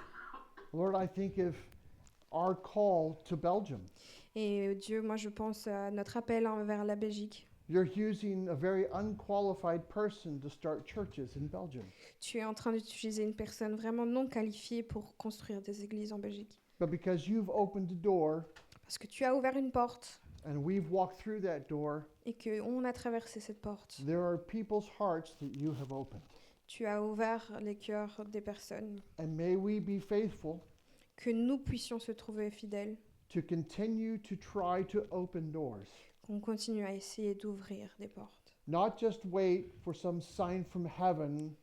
Lord, I think of our call to Belgium. Et Dieu, moi je pense à notre appel envers la Belgique. You're using a very unqualified person to start churches in Belgium. Tu es en train d'utiliser une personne vraiment non qualifiée pour construire des églises en Belgique. But because you've opened the door Parce que tu as ouvert une porte and we've walked through that door, et qu'on a traversé cette porte. there are people's hearts that you have opened. Tu as ouvert les cœurs des personnes. And may we be faithful Que nous puissions se trouver fidèles, to continue to try to open doors. qu'on continue à essayer d'ouvrir des portes. Not just wait for some sign from heaven,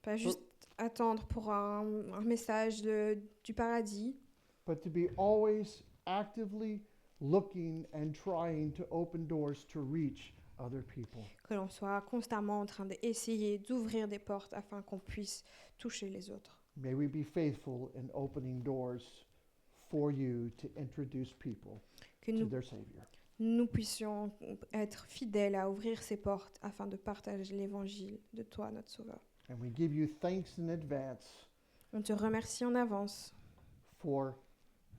Pas juste attendre pour un message du paradis, but to be always actively looking and trying to open doors to reach other people. que l'on soit constamment en train d'essayer d'ouvrir des portes afin qu'on puisse toucher les autres. May we be faithful in opening doors for you to introduce people Que to nous, their Savior. nous puissions être fidèles à ouvrir ces portes afin de partager l'évangile de toi, notre Sauveur. And we give you thanks in advance On te remercie en avance for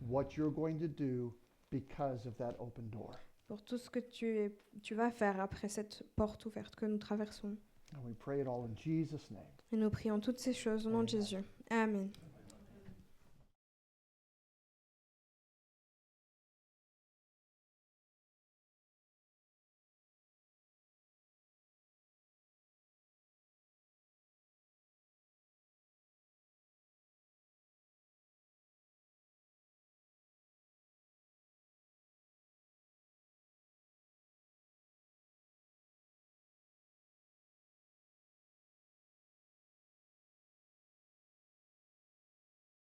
what you're going to do because of that open door. pour tout ce que tu vas faire après cette porte ouverte que nous traversons. And we pray it all in Jesus' name. Et nous prions toutes ces choses au nom de Jésus. Amen.